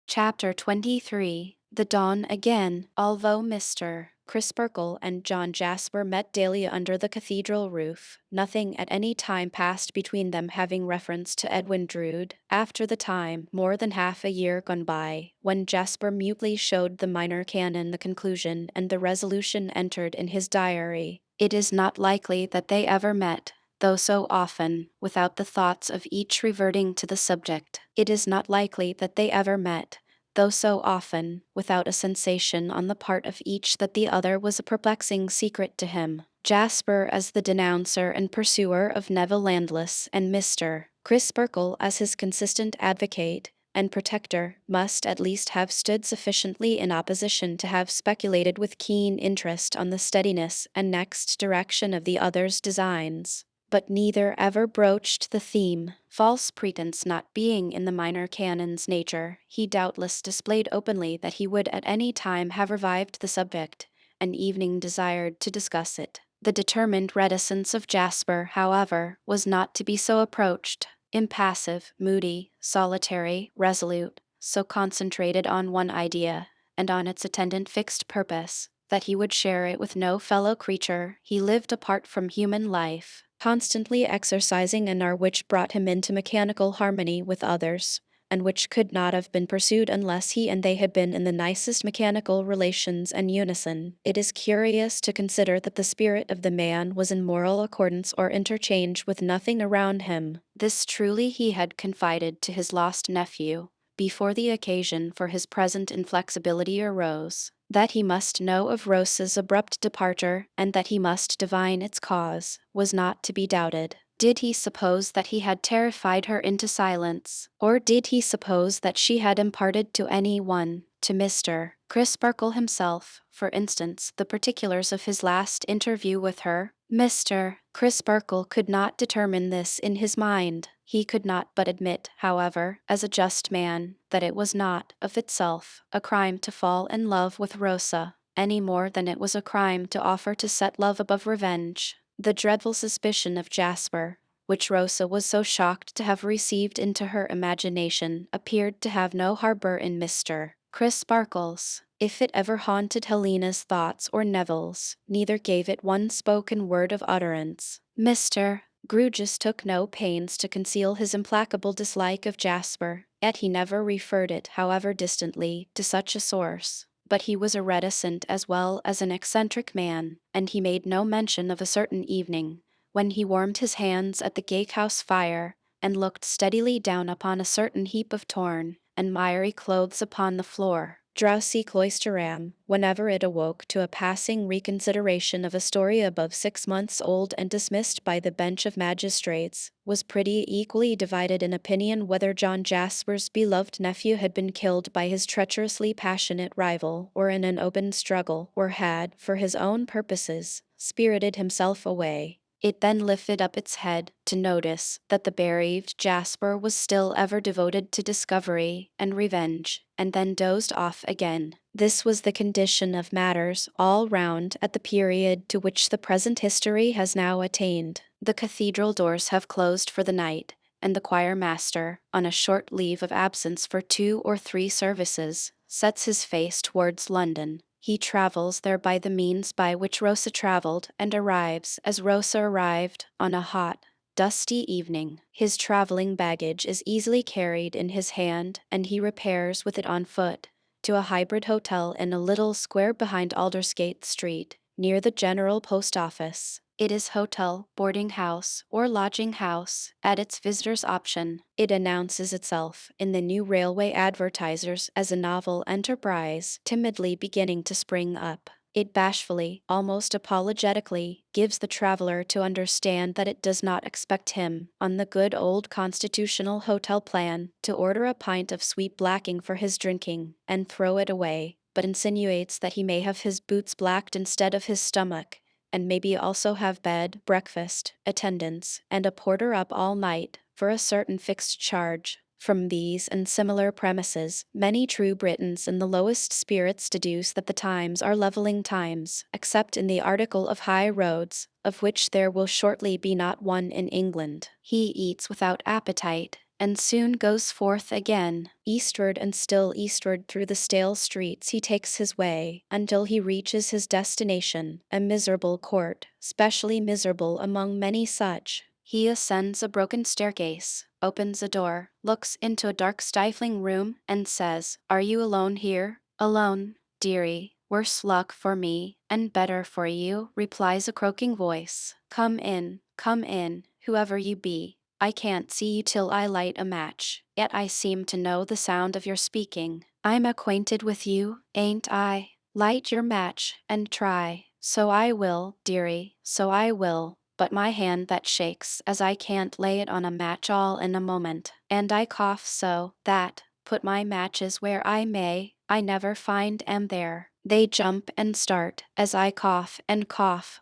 Chapter 23. The Dawn Again. Although Mr. Crisparkle and John Jasper met daily under the cathedral roof, nothing at any time passed between them having reference to Edwin Drood. After the time, more than half a year gone by, when Jasper mutely showed the minor canon the conclusion and the resolution entered in his diary, it is not likely that they ever met, though so often, without the thoughts of each reverting to the subject. It is not likely that they ever met, though so often, without a sensation on the part of each that the other was a perplexing secret to him. Jasper as the denouncer and pursuer of Neville Landless, and Mr. Crisparkle as his consistent advocate and protector, must at least have stood sufficiently in opposition to have speculated with keen interest on the steadiness and next direction of the other's designs. But neither ever broached the theme. False pretense not being in the minor canon's nature, he doubtless displayed openly that he would at any time have revived the subject, and evening desired to discuss it. The determined reticence of Jasper, however, was not to be so approached. Impassive, moody, solitary, resolute, so concentrated on one idea, and on its attendant fixed purpose, that he would share it with no fellow creature. He lived apart from human life, constantly exercising an art which brought him into mechanical harmony with others, and which could not have been pursued unless he and they had been in the nicest mechanical relations and unison. It is curious to consider that the spirit of the man was in moral accordance or interchange with nothing around him. This truly he had confided to his lost nephew, before the occasion for his present inflexibility arose. That he must know of Rosa's abrupt departure, and that he must divine its cause, was not to be doubted. Did he suppose that he had terrified her into silence, or did he suppose that she had imparted to any one, to Mr. Crisparkle himself, for instance, the particulars of his last interview with her? Mr. Crisparkle could not determine this in his mind. He could not but admit, however, as a just man, that it was not, of itself, a crime to fall in love with Rosa, any more than it was a crime to offer to set love above revenge. The dreadful suspicion of Jasper, which Rosa was so shocked to have received into her imagination, appeared to have no harbor in Mr. Crisparkle's. If it ever haunted Helena's thoughts or Neville's, neither gave it one spoken word of utterance. Mr. Grewgious took no pains to conceal his implacable dislike of Jasper, yet he never referred it, however distantly, to such a source. But he was a reticent as well as an eccentric man, and he made no mention of a certain evening, when he warmed his hands at the gatehouse fire, and looked steadily down upon a certain heap of torn and miry clothes upon the floor. Drowsy Cloisterham, whenever it awoke to a passing reconsideration of a story above 6 months old and dismissed by the bench of magistrates, was pretty equally divided in opinion whether John Jasper's beloved nephew had been killed by his treacherously passionate rival, or in an open struggle, or had, for his own purposes, spirited himself away. It then lifted up its head to notice that the bereaved Jasper was still ever devoted to discovery and revenge, and then dozed off again. This was the condition of matters all round at the period to which the present history has now attained. The cathedral doors have closed for the night, and the choir master, on a short leave of absence for 2 or 3 services, sets his face towards London. He travels there by the means by which Rosa travelled, and arrives, as Rosa arrived, on a hot, dusty evening. His travelling baggage is easily carried in his hand, and he repairs with it on foot to a hybrid hotel in a little square behind Aldersgate Street, near the General Post Office. It is hotel, boarding house, or lodging house, at its visitor's option. It announces itself in the new railway advertisers as a novel enterprise timidly beginning to spring up. It bashfully, almost apologetically, gives the traveler to understand that it does not expect him, on the good old constitutional hotel plan, to order a pint of sweet blacking for his drinking, and throw it away, but insinuates that he may have his boots blacked instead of his stomach, and maybe also have bed, breakfast, attendance, and a porter up all night, for a certain fixed charge. From these and similar premises, many true Britons in the lowest spirits deduce that the times are levelling times, except in the article of high roads, of which there will shortly be not one in England. He eats without appetite, and soon goes forth again. Eastward and still eastward through the stale streets he takes his way, until he reaches his destination, a miserable court, specially miserable among many such. He ascends a broken staircase, opens a door, looks into a dark stifling room, and says, "Are you alone here?" "Alone, dearie. Worse luck for me, and better for you," replies a croaking voice. Come in, whoever you be. I can't see you till I light a match, yet I seem to know the sound of your speaking. I'm acquainted with you, ain't I? Light your match, and try." "So I will, dearie, so I will, but my hand that shakes as I can't lay it on a match all in a moment, and I cough so, that, put my matches where I may, I never find 'em there. They jump and start, as I cough,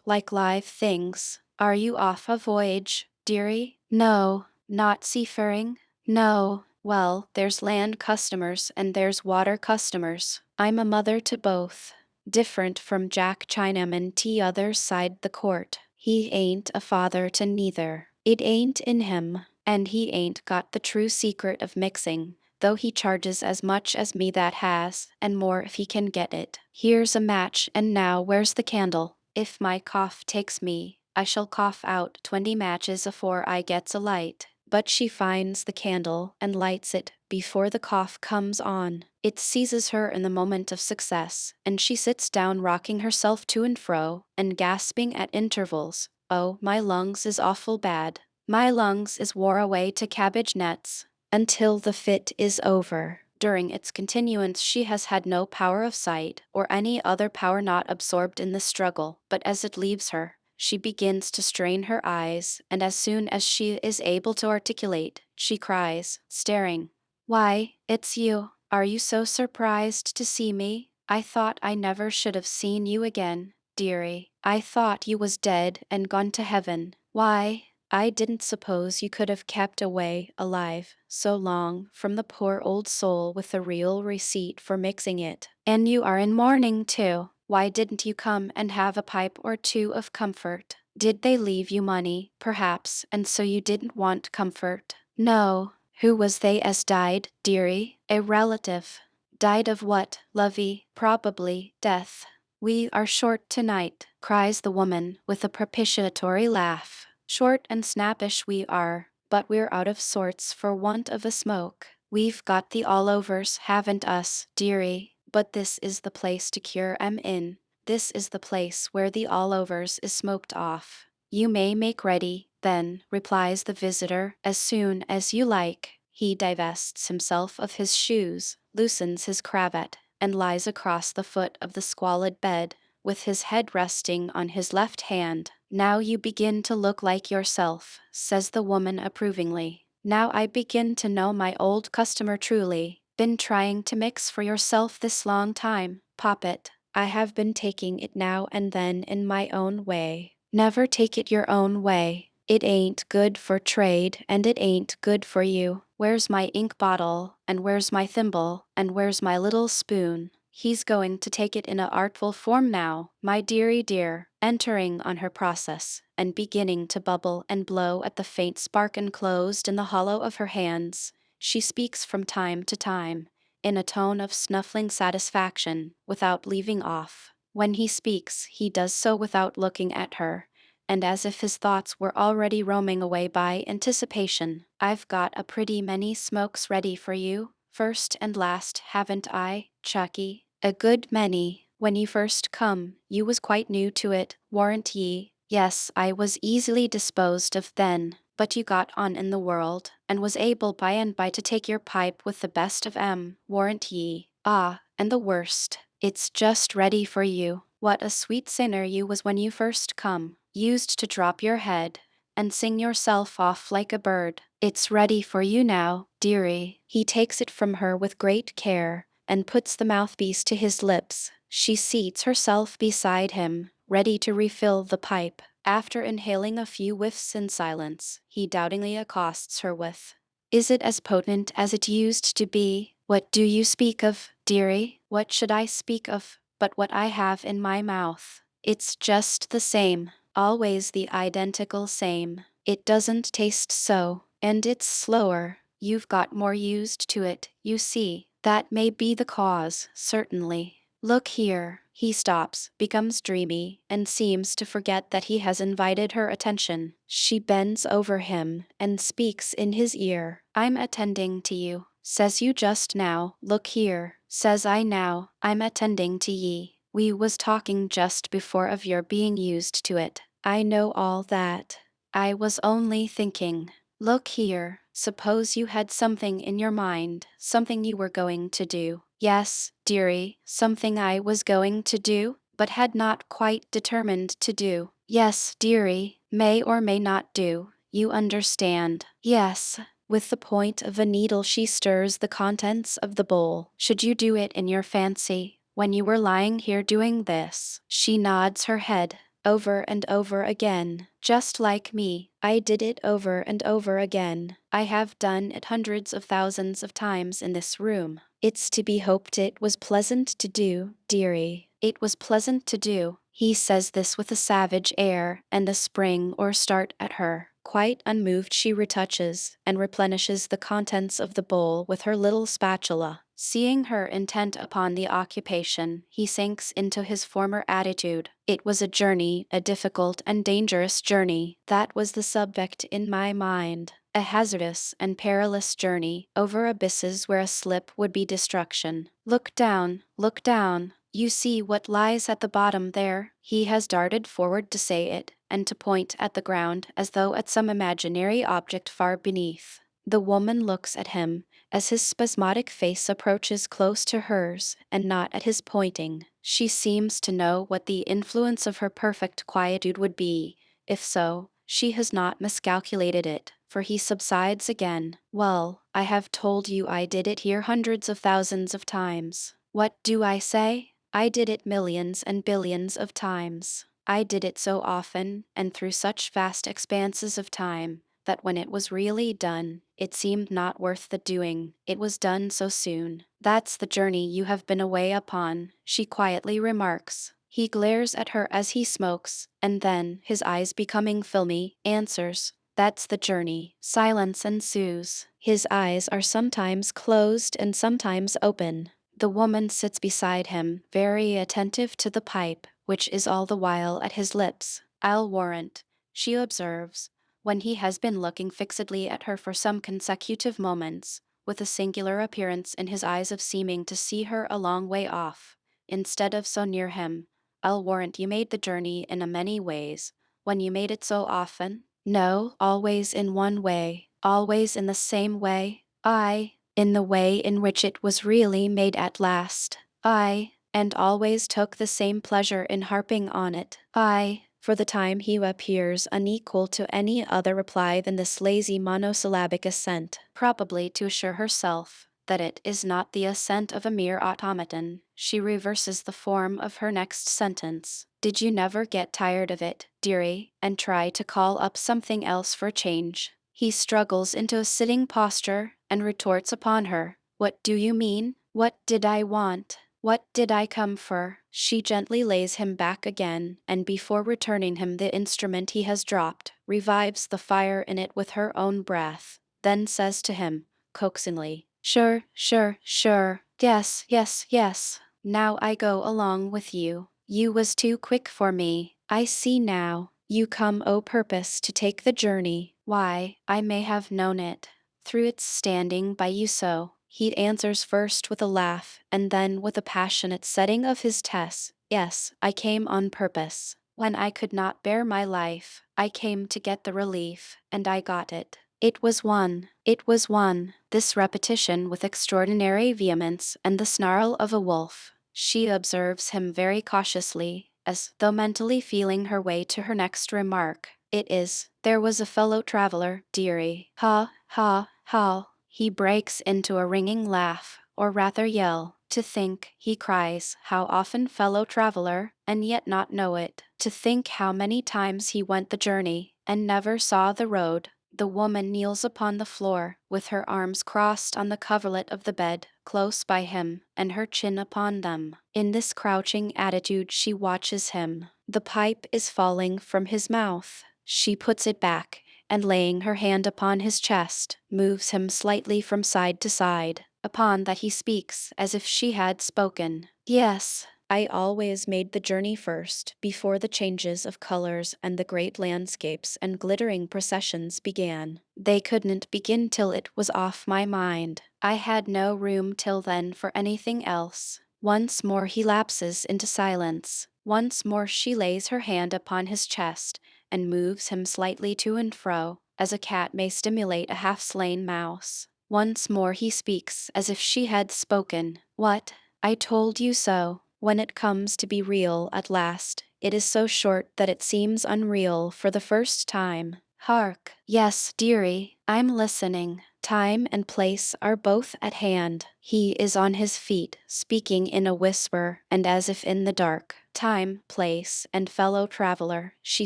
like live things." "Are you off a voyage, dearie?" "No." "Not seafaring?" "No." "Well, there's land customers and there's water customers. I'm a mother to both." Different from Jack Chinaman t'other side the court. He ain't a father to neither. It ain't in him, and he ain't got the true secret of mixing, though he charges as much as me that has, and more if he can get it. Here's a match, and now where's the candle? If my cough takes me, I shall cough out 20 matches afore I gets a light." But she finds the candle and lights it before the cough comes on. It seizes her in the moment of success, and she sits down rocking herself to and fro, and gasping at intervals, "Oh, my lungs is awful bad. My lungs is wore away to cabbage nets," until the fit is over. During its continuance she has had no power of sight, or any other power not absorbed in the struggle, but as it leaves her, she begins to strain her eyes, and as soon as she is able to articulate, she cries, staring, "Why, it's you. Are you so surprised to see me? I thought I never should have seen you again, dearie. I thought you was dead and gone to heaven. Why, I didn't suppose you could have kept away alive so long from the poor old soul with a real receipt for mixing it. And you are in mourning too. Why didn't you come and have a pipe or two of comfort? Did they leave you money, perhaps, and so you didn't want comfort?" "No." "Who was they as died, dearie?" "A relative." "Died of what, lovey?" "Probably death." "We are short tonight," cries the woman with a propitiatory laugh. "Short and snappish we are, but we're out of sorts for want of a smoke. We've got the all-overs, haven't us, dearie? But this is the place to cure 'em in. This is the place where the all-overs is smoked off." "You may make ready, then," replies the visitor, "as soon as you like." He divests himself of his shoes, loosens his cravat, and lies across the foot of the squalid bed, with his head resting on his left hand. "Now you begin to look like yourself," says the woman approvingly. "Now I begin to know my old customer truly. Been trying to mix for yourself this long time, Poppet?" "I have been taking it now and then in my own way." "Never take it your own way. It ain't good for trade, and it ain't good for you. Where's my ink bottle, and where's my thimble, and where's my little spoon?" He's going to take it in a artful form now, my dearie dear, entering on her process, and beginning to bubble and blow at the faint spark enclosed in the hollow of her hands. She speaks from time to time, in a tone of snuffling satisfaction, without leaving off. When he speaks, he does so without looking at her, and as if his thoughts were already roaming away by anticipation. "I've got a pretty many smokes ready for you, first and last, haven't I? Chucky. A good many. When you first come, you was quite new to it, warn't ye? Yes, I was easily disposed of then, but you got on in the world, and was able by and by to take your pipe with the best of 'em, warn't ye? Ah, and the worst, it's just ready for you. What a sweet sinner you was when you first come, used to drop your head, and sing yourself off like a bird. It's ready for you now, dearie. He takes it from her with great care, and puts the mouthpiece to his lips. She seats herself beside him, ready to refill the pipe. After inhaling a few whiffs in silence, he doubtingly accosts her with, "Is it as potent as it used to be? What do you speak of, dearie?" "What should I speak of, but what I have in my mouth? It's just the same, always the identical same. It doesn't taste so, and it's slower. You've got more used to it, you see. That may be the cause, certainly. Look here." He stops, becomes dreamy, and seems to forget that he has invited her attention. She bends over him and speaks in his ear. "I'm attending to you. Says you just now, look here. Says I now, I'm attending to ye. We was talking just before of your being used to it. I know all that. I was only thinking. Look here, suppose you had something in your mind, something you were going to do." "Yes, dearie, something I was going to do, but had not quite determined to do." "Yes, dearie, may or may not do, you understand." "Yes." With the point of a needle she stirs the contents of the bowl. "Should you do it in your fancy, when you were lying here doing this?" She nods her head. "Over and over again, just like me. I did it over and over again. I have done it hundreds of thousands of times in this room. It's to be hoped it was pleasant to do, dearie. It was pleasant to do." He says this with a savage air and a spring or start at her. Quite unmoved, she retouches and replenishes the contents of the bowl with her little spatula. Seeing her intent upon the occupation, he sinks into his former attitude. "It was a journey, a difficult and dangerous journey. That was the subject in my mind. A hazardous and perilous journey, over abysses where a slip would be destruction. Look down, look down. You see what lies at the bottom there." He has darted forward to say it, and to point at the ground as though at some imaginary object far beneath. The woman looks at him as his spasmodic face approaches close to hers, and not at his pointing. She seems to know what the influence of her perfect quietude would be. If so, she has not miscalculated it, for he subsides again. "Well, I have told you I did it here hundreds of thousands of times. What do I say? I did it millions and billions of times. I did it so often, and through such vast expanses of time, that when it was really done, it seemed not worth the doing. It was done so soon." "That's the journey you have been away upon," she quietly remarks. He glares at her as he smokes, and then, his eyes becoming filmy, answers, "That's the journey." Silence ensues. His eyes are sometimes closed and sometimes open. The woman sits beside him, very attentive to the pipe, which is all the while at his lips. "I'll warrant," she observes, when he has been looking fixedly at her for some consecutive moments, with a singular appearance in his eyes of seeming to see her a long way off, instead of so near him, "I'll warrant you made the journey in a many ways, when you made it so often?" "No, always in one way." "Always in the same way?" "Aye, in the way in which it was really made at last." "Aye, and always took the same pleasure in harping on it." "Aye." For the time he appears unequal to any other reply than this lazy monosyllabic assent, probably to assure herself that it is not the assent of a mere automaton. She reverses the form of her next sentence. "Did you never get tired of it, dearie, and try to call up something else for change?" He struggles into a sitting posture and retorts upon her, "What do you mean? What did I want? What did I come for?" She gently lays him back again, and before returning him the instrument he has dropped, revives the fire in it with her own breath, then says to him, coaxingly, "Sure, sure, sure. Yes, yes, yes. Now I go along with you. You was too quick for me. I see now. You come o' purpose to take the journey. Why, I may have known it, through its standing by you so." He answers first with a laugh, and then with a passionate setting of his test. Yes, I came on purpose. When I could not bear my life, I came to get the relief, and I got it. It was one. It was one. This repetition with extraordinary vehemence and the snarl of a wolf. She observes him very cautiously, as though mentally feeling her way to her next remark. It is, there was a fellow traveler, dearie. Ha, ha, ha. He breaks into a ringing laugh, or rather yell. To think, he cries, how often fellow traveler, and yet not know it. To think how many times he went the journey, and never saw the road. The woman kneels upon the floor, with her arms crossed on the coverlet of the bed, close by him, and her chin upon them. In this crouching attitude she watches him. The pipe is falling from his mouth. She puts it back, and laying her hand upon his chest, moves him slightly from side to side. Upon that he speaks as if she had spoken. Yes, I always made the journey first, before the changes of colors and the great landscapes and glittering processions began. They couldn't begin till it was off my mind. I had no room till then for anything else. Once more he lapses into silence. Once more she lays her hand upon his chest, and moves him slightly to and fro, as a cat may stimulate a half-slain mouse. Once more he speaks as if she had spoken. What? I told you so. When it comes to be real at last, it is so short that it seems unreal for the first time. Hark! Yes, dearie, I'm listening. Time and place are both at hand. He is on his feet, speaking in a whisper, and as if in the dark. Time, place, and fellow traveler, she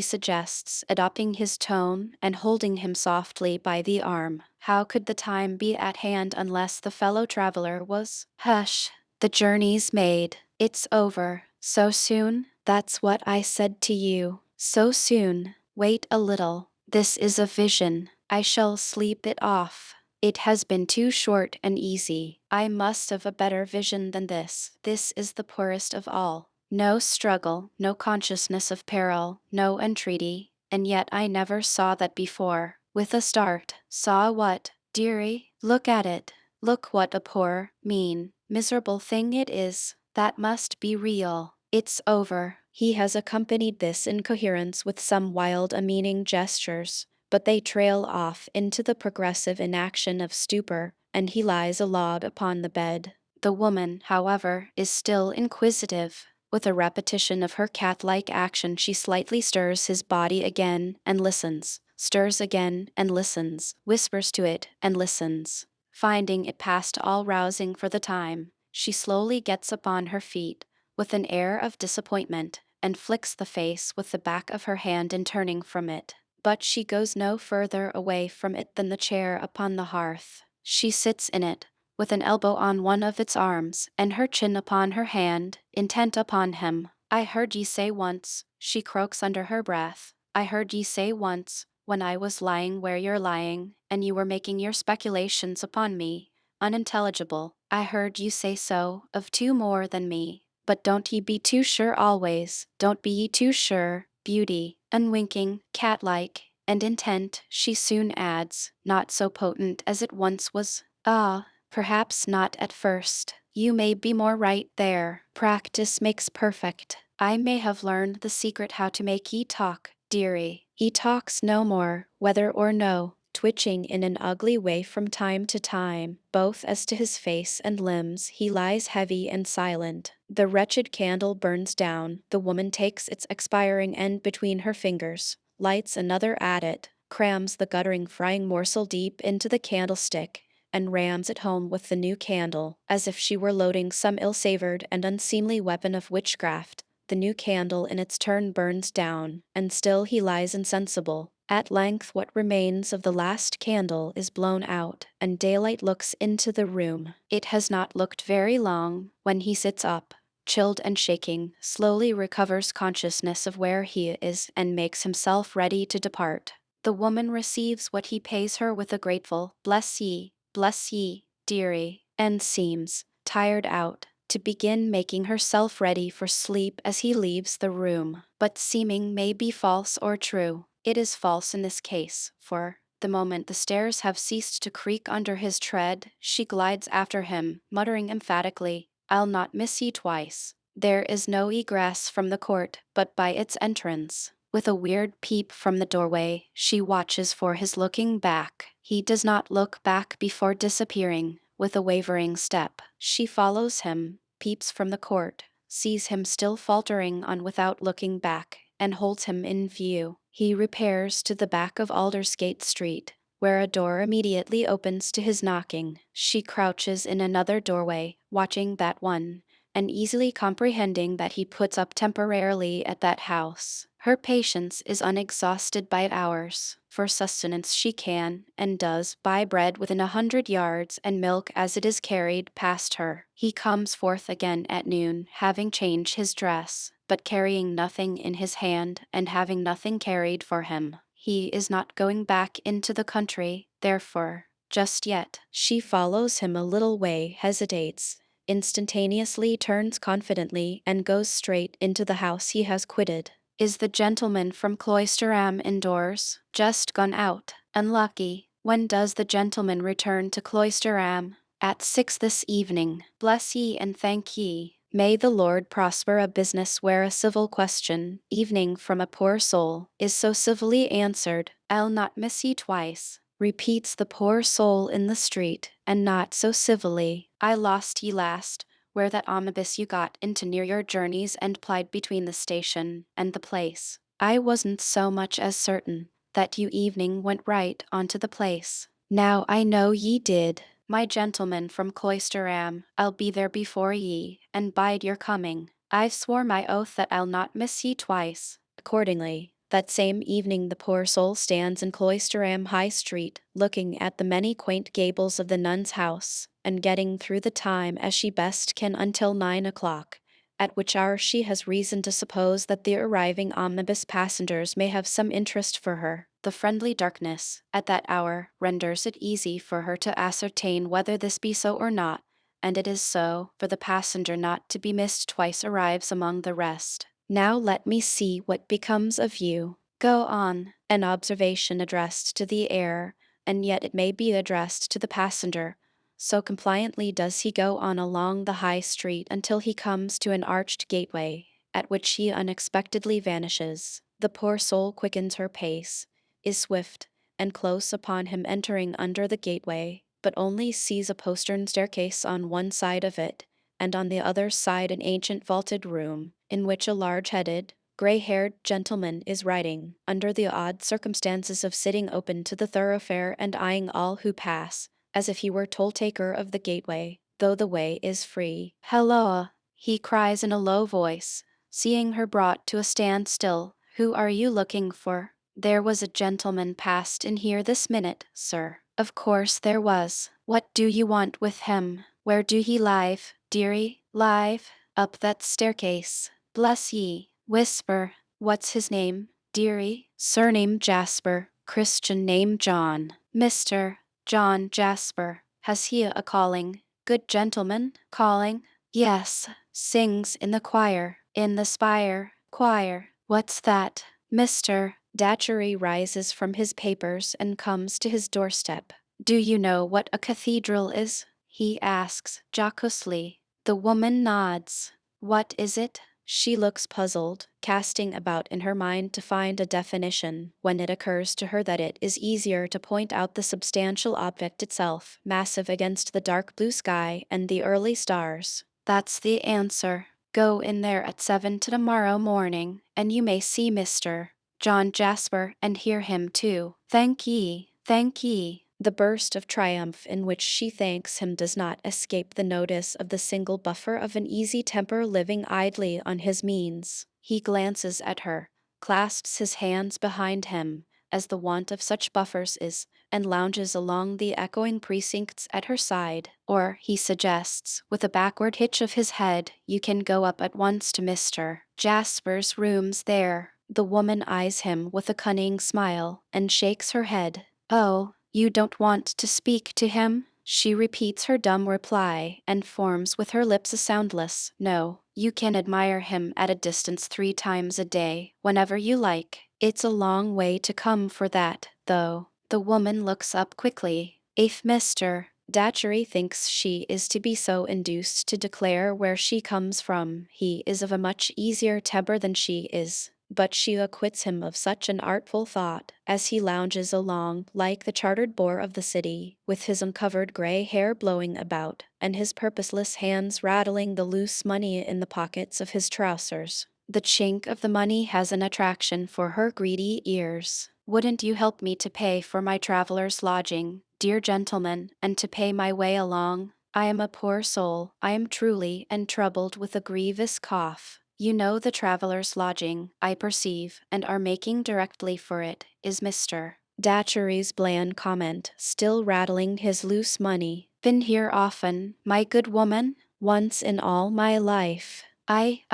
suggests, adopting his tone and holding him softly by the arm. How could the time be at hand unless the fellow traveler was? Hush! The journey's made. It's over. So soon? That's what I said to you. So soon. Wait a little. This is a vision. I shall sleep it off. It has been too short and easy. I must have a better vision than this. This is the poorest of all. No struggle, no consciousness of peril, no entreaty, and yet I never saw that before. With a start. Saw what, dearie? Look at it. Look what a poor, mean, miserable thing it is. That must be real. It's over. He has accompanied this incoherence with some wild meaning gestures, but they trail off into the progressive inaction of stupor, and he lies a log upon the bed. The woman, however, is still inquisitive. With a repetition of her cat-like action she slightly stirs his body again and listens, stirs again and listens, whispers to it and listens. Finding it past all rousing for the time, she slowly gets upon her feet, with an air of disappointment, and flicks the face with the back of her hand in turning from it. But she goes no further away from it than the chair upon the hearth. She sits in it, with an elbow on one of its arms, and her chin upon her hand, intent upon him. I heard ye say once, she croaks under her breath, I heard ye say once, when I was lying where you're lying, and you were making your speculations upon me, unintelligible, I heard you say so of two more than me. But don't ye be too sure always, don't be ye too sure, beauty, unwinking, cat-like, and intent, she soon adds, not so potent as it once was. Ah, perhaps not at first. You may be more right there. Practice makes perfect. I may have learned the secret how to make ye talk, dearie. He talks no more, whether or no, twitching in an ugly way from time to time, both as to his face and limbs. He lies heavy and silent. The wretched candle burns down. The woman takes its expiring end between her fingers, lights another at it, crams the guttering frying morsel deep into the candlestick, and rams it home with the new candle, as if she were loading some ill-savored and unseemly weapon of witchcraft. The new candle in its turn burns down, and still he lies insensible. At length what remains of the last candle is blown out, and daylight looks into the room. It has not looked very long, when he sits up, chilled and shaking, slowly recovers consciousness of where he is, and makes himself ready to depart. The woman receives what he pays her with a grateful, bless ye, dearie, and seems, tired out, to begin making herself ready for sleep as he leaves the room. But seeming may be false or true. It is false in this case, for, The moment the stairs have ceased to creak under his tread, she glides after him, muttering emphatically, "I'll not miss ye twice." There is no egress from the court but by its entrance. With a weird peep from the doorway, she watches for his looking back. He does not look back before disappearing. With a wavering step, she follows him, peeps from the court, sees him still faltering on without looking back, and holds him in view. He repairs to the back of Aldersgate Street, where a door immediately opens to his knocking. She crouches in another doorway, watching that one, and easily comprehending that he puts up temporarily at that house. Her patience is unexhausted by hours. For sustenance she can, and does, buy bread within 100 yards and milk as it is carried past her. He comes forth again at noon, having changed his dress, but carrying nothing in his hand and having nothing carried for him. He is not going back into the country, therefore, just yet. She follows him a little way, hesitates, instantaneously turns confidently, and goes straight into the house he has quitted. Is the gentleman from Cloisterham indoors? Just gone out. Unlucky. When does the gentleman return to Cloisterham? At 6 this evening. Bless ye and thank ye. May the Lord prosper a business where a civil question, evening from a poor soul, is so civilly answered. I'll not miss ye twice, repeats the poor soul in the street, and not so civilly. I lost ye last, where that omnibus you got into near your journeys and plied between the station and the place. I wasn't so much as certain that you evening went right on to the place. Now I know ye did. My gentleman from Cloisterham, I'll be there before ye, and bide your coming. I've swore my oath that I'll not miss ye twice. Accordingly, that same evening the poor soul stands in Cloisterham High Street, looking at the many quaint gables of the nun's house, and getting through the time as she best can until 9 o'clock, at which hour she has reason to suppose that the arriving omnibus passengers may have some interest for her. The friendly darkness, at that hour, renders it easy for her to ascertain whether this be so or not, and it is so, for the passenger not to be missed twice arrives among the rest. Now let me see what becomes of you. Go on. An observation addressed to the air, and yet it may be addressed to the passenger. So compliantly does he go on along the high street until he comes to an arched gateway, at which he unexpectedly vanishes. The poor soul quickens her pace, is swift, and close upon him entering under the gateway, but only sees a postern staircase on one side of it, and on the other side an ancient vaulted room, in which a large-headed, gray-haired gentleman is riding, under the odd circumstances of sitting open to the thoroughfare and eyeing all who pass, as if he were toll-taker of the gateway, though the way is free. "Halloa!" he cries in a low voice, seeing her brought to a standstill. "Who are you looking for?" "There was a gentleman passed in here this minute, sir." "Of course there was. What do you want with him? Where do he live, dearie? Live? Up that staircase. Bless ye. Whisper. What's his name, dearie?" "Surname Jasper, Christian name John. Mr. John Jasper. Has he a calling? Good gentleman? Calling? Yes. Sings in the choir. In the spire. Choir. What's that? Mr. Datchery rises from his papers and comes to his doorstep. "Do you know what a cathedral is?" he asks, jocosely. The woman nods. "What is it?" She looks puzzled, casting about in her mind to find a definition, when it occurs to her that it is easier to point out the substantial object itself, massive against the dark blue sky and the early stars. "That's the answer. Go in there at 7 tomorrow morning, and you may see Mr. John Jasper, and hear him too. Thank ye, thank ye." The burst of triumph in which she thanks him does not escape the notice of the single buffer of an easy temper living idly on his means. He glances at her, clasps his hands behind him, as the wont of such buffers is, and lounges along the echoing precincts at her side. Or, he suggests, with a backward hitch of his head, "You can go up at once to Mr. Jasper's rooms there." The woman eyes him with a cunning smile, and shakes her head. "Oh, you don't want to speak to him?" She repeats her dumb reply, and forms with her lips a soundless "no." "You can admire him at a distance 3 times a day, whenever you like. It's a long way to come for that, though." The woman looks up quickly. If Mr. Datchery thinks she is to be so induced to declare where she comes from, he is of a much easier temper than she is. But she acquits him of such an artful thought, as he lounges along like the chartered boor of the city, with his uncovered grey hair blowing about, and his purposeless hands rattling the loose money in the pockets of his trousers. The chink of the money has an attraction for her greedy ears. "Wouldn't you help me to pay for my traveler's lodging, dear gentleman, and to pay my way along? I am a poor soul, I am truly, and troubled with a grievous cough. You know the traveler's lodging, I perceive, and are making directly for it, is Mr. Datchery's bland comment, still rattling his loose money. Been here often, my good woman? Once in all my life. I.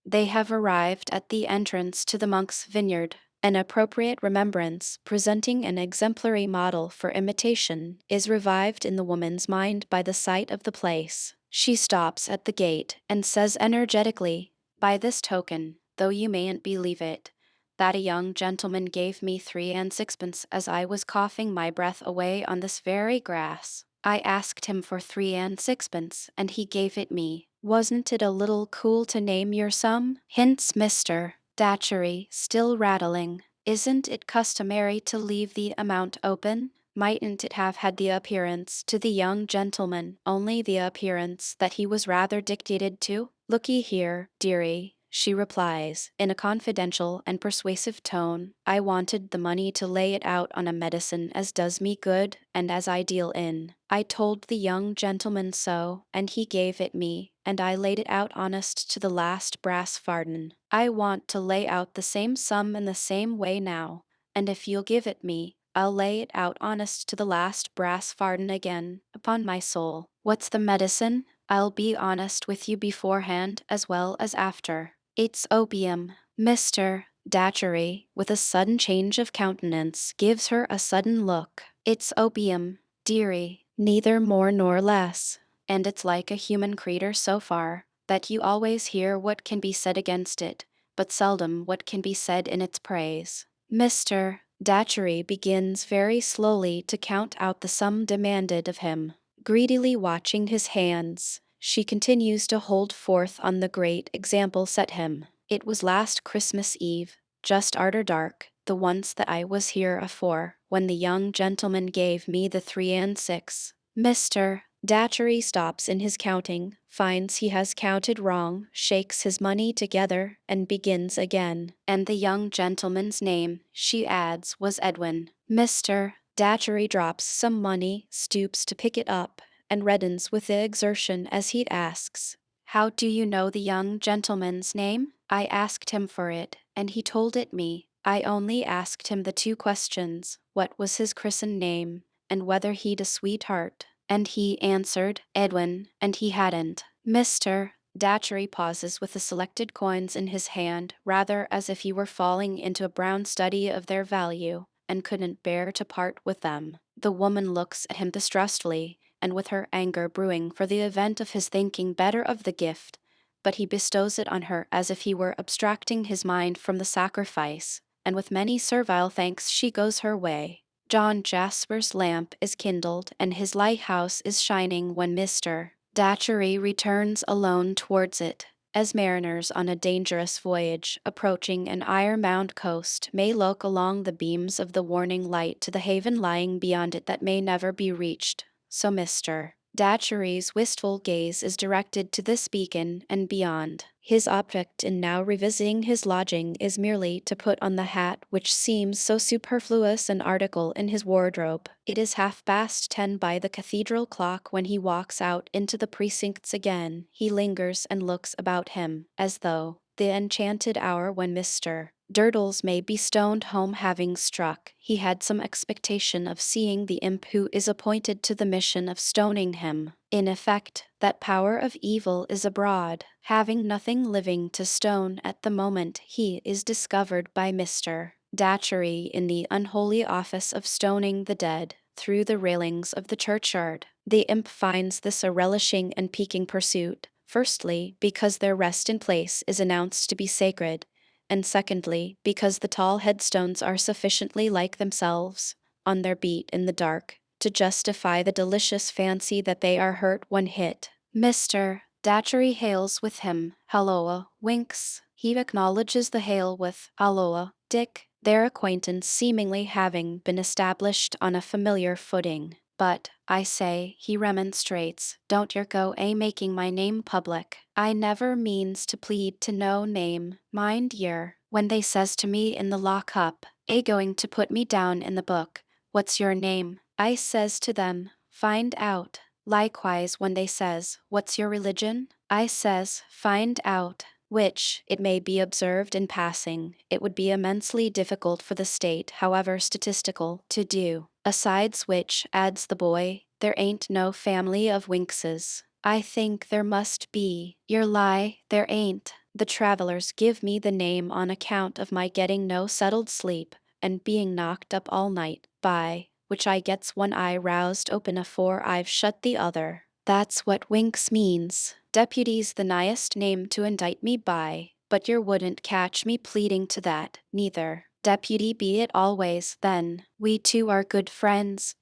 They have arrived at the entrance to the monk's vineyard. An appropriate remembrance, presenting an exemplary model for imitation, is revived in the woman's mind by the sight of the place. She stops at the gate and says energetically, "By this token, though you mayn't believe it, that a young gentleman gave me 3 and 6pence as I was coughing my breath away on this very grass. I asked him for 3 and 6pence, and he gave it me. Wasn't it a little cool to name your sum?" Hints Mr. Datchery, still rattling. "Isn't it customary to leave the amount open? Mightn't it have had the appearance to the young gentleman, only the appearance that he was rather dictated to? Looky here, dearie," she replies, in a confidential and persuasive tone, "I wanted the money to lay it out on a medicine as does me good, and as I deal in. I told the young gentleman so, and he gave it me, and I laid it out honest to the last brass farden. I want to lay out the same sum in the same way now, and if you'll give it me, I'll lay it out honest to the last brass farden again, upon my soul. What's the medicine? I'll be honest with you beforehand as well as after. It's opium." Mr. Datchery, with a sudden change of countenance, gives her a sudden look. "It's opium, dearie, neither more nor less. And it's like a human creature so far, that you always hear what can be said against it, but seldom what can be said in its praise." Mr. Datchery begins very slowly to count out the sum demanded of him. Greedily watching his hands, she continues to hold forth on the great example set him. "It was last Christmas Eve, just arter dark, the once that I was here afore, when the young gentleman gave me the 3 and 6. Mr. Datchery stops in his counting, finds he has counted wrong, shakes his money together, and begins again. "And the young gentleman's name," she adds, "was Edwin." Mr. Datchery drops some money, stoops to pick it up, and reddens with the exertion as he asks, "How do you know the young gentleman's name?" "I asked him for it, and he told it me. I only asked him the 2 questions, what was his christened name, and whether he'd a sweetheart. And he answered, Edwin, and he hadn't." Mr. Datchery pauses with the selected coins in his hand, rather as if he were falling into a brown study of their value, and couldn't bear to part with them. The woman looks at him distrustfully, and with her anger brewing for the event of his thinking better of the gift, but he bestows it on her as if he were abstracting his mind from the sacrifice, and with many servile thanks she goes her way. John Jasper's lamp is kindled, and his lighthouse is shining when Mr. Datchery returns alone towards it, as mariners on a dangerous voyage, approaching an iron-bound coast, may look along the beams of the warning light to the haven lying beyond it that may never be reached. So Mr. Datchery's wistful gaze is directed to this beacon and beyond. His object in now revisiting his lodging is merely to put on the hat which seems so superfluous an article in his wardrobe. It is 10:30 by the cathedral clock when he walks out into the precincts again. He lingers and looks about him, as though the enchanted hour when Mr. Durdles may be stoned home having struck, he had some expectation of seeing the imp who is appointed to the mission of stoning him. In effect, that power of evil is abroad. Having nothing living to stone at the moment, he is discovered by Mr. Datchery in the unholy office of stoning the dead through the railings of the churchyard. The imp finds this a relishing and piquing pursuit, firstly, because their rest in place is announced to be sacred, and secondly, because the tall headstones are sufficiently like themselves. on their beat in the dark, to justify the delicious fancy that they are hurt when hit. Mr. Datchery hails with him, halloa, winks. He acknowledges the hail with, halloa, Dick, their acquaintance seemingly having been established on a familiar footing. But, I say, he remonstrates, don't yer go making my name public. I never means to plead to no name, mind yer. When they says to me in the lock-up, going to put me down in the book, what's your name? I says to them, find out. Likewise when they says, what's your religion? I says, find out. Which, it may be observed in passing, it would be immensely difficult for the state, however statistical, to do. Asides which, adds the boy, there ain't no family of Winkses. I think there must be. Yer lie, there ain't. The travelers give me the name on account of my getting no settled sleep, and being knocked up all night, by which I gets one eye roused open afore I've shut the other. That's what winks means. Deputy's the nighest name to indict me by, but yer wouldn't catch me pleading to that, neither. Deputy be it always, then. We two are good friends,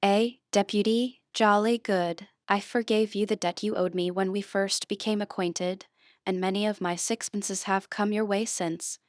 Deputy? Jolly good. I forgave you the debt you owed me when we first became acquainted, and many of my sixpences have come your way since,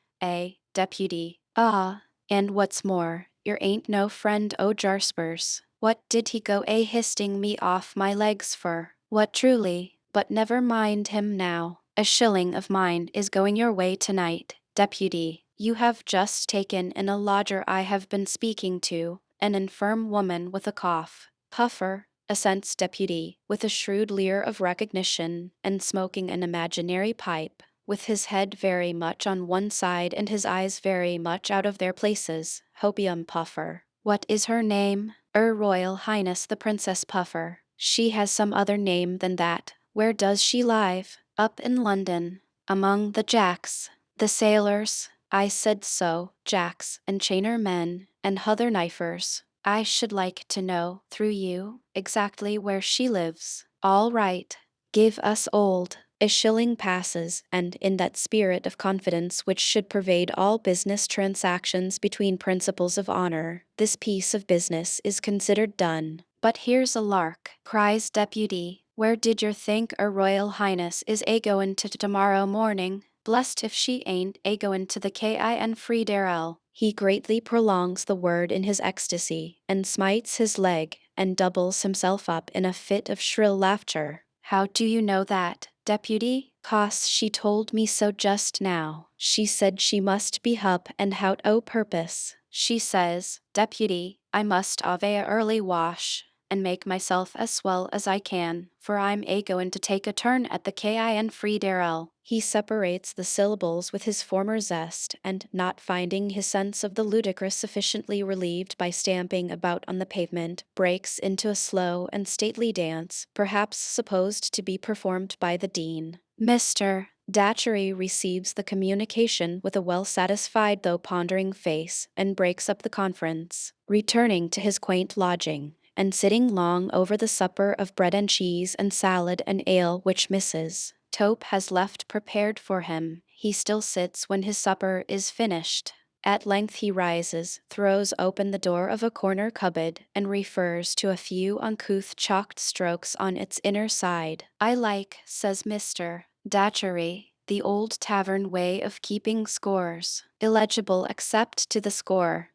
Deputy? Ah, and what's more, yer ain't no friend o' Jarsper's. What did he go histing me off my legs for? What truly? But never mind him now. A shilling of mine is going your way tonight, Deputy. You have just taken in a lodger I have been speaking to, an infirm woman with a cough. Puffer, assents Deputy, with a shrewd leer of recognition, and smoking an imaginary pipe, with his head very much on one side and his eyes very much out of their places. Hopium Puffer. What is her name? Royal Highness the Princess Puffer. She has some other name than that. Where does she live? Up in London. Among the Jacks. The sailors. I said so, Jacks, and chainer men, and other knifers. I should like to know, through you, exactly where she lives. All right. Give us old. A shilling passes, and in that spirit of confidence which should pervade all business transactions between principles of honor, this piece of business is considered done. But here's a lark, cries Deputy. Where did yer think Royal Highness is goin' to tomorrow morning? Blessed if she ain't goin' to the Kin Friederel. He greatly prolongs the word in his ecstasy, and smites his leg, and doubles himself up in a fit of shrill laughter. How do you know that, Deputy? 'Cause she told me so just now. She said she must be hup and hout o' purpose. She says, Deputy, I must ave a early wash, and make myself as swell as I can, for I'm goin' to take a turn at the Kin Friederel. He separates the syllables with his former zest, and, not finding his sense of the ludicrous sufficiently relieved by stamping about on the pavement, breaks into a slow and stately dance, perhaps supposed to be performed by the Dean. Mr. Datchery receives the communication with a well-satisfied though pondering face, and breaks up the conference, returning to his quaint lodging, and sitting long over the supper of bread and cheese and salad and ale which Mrs. Tope has left prepared for him. He still sits when his supper is finished. At length he rises, throws open the door of a corner cupboard, and refers to a few uncouth chalked strokes on its inner side. I like, says Mr. Datchery, the old tavern way of keeping scores, illegible except to the score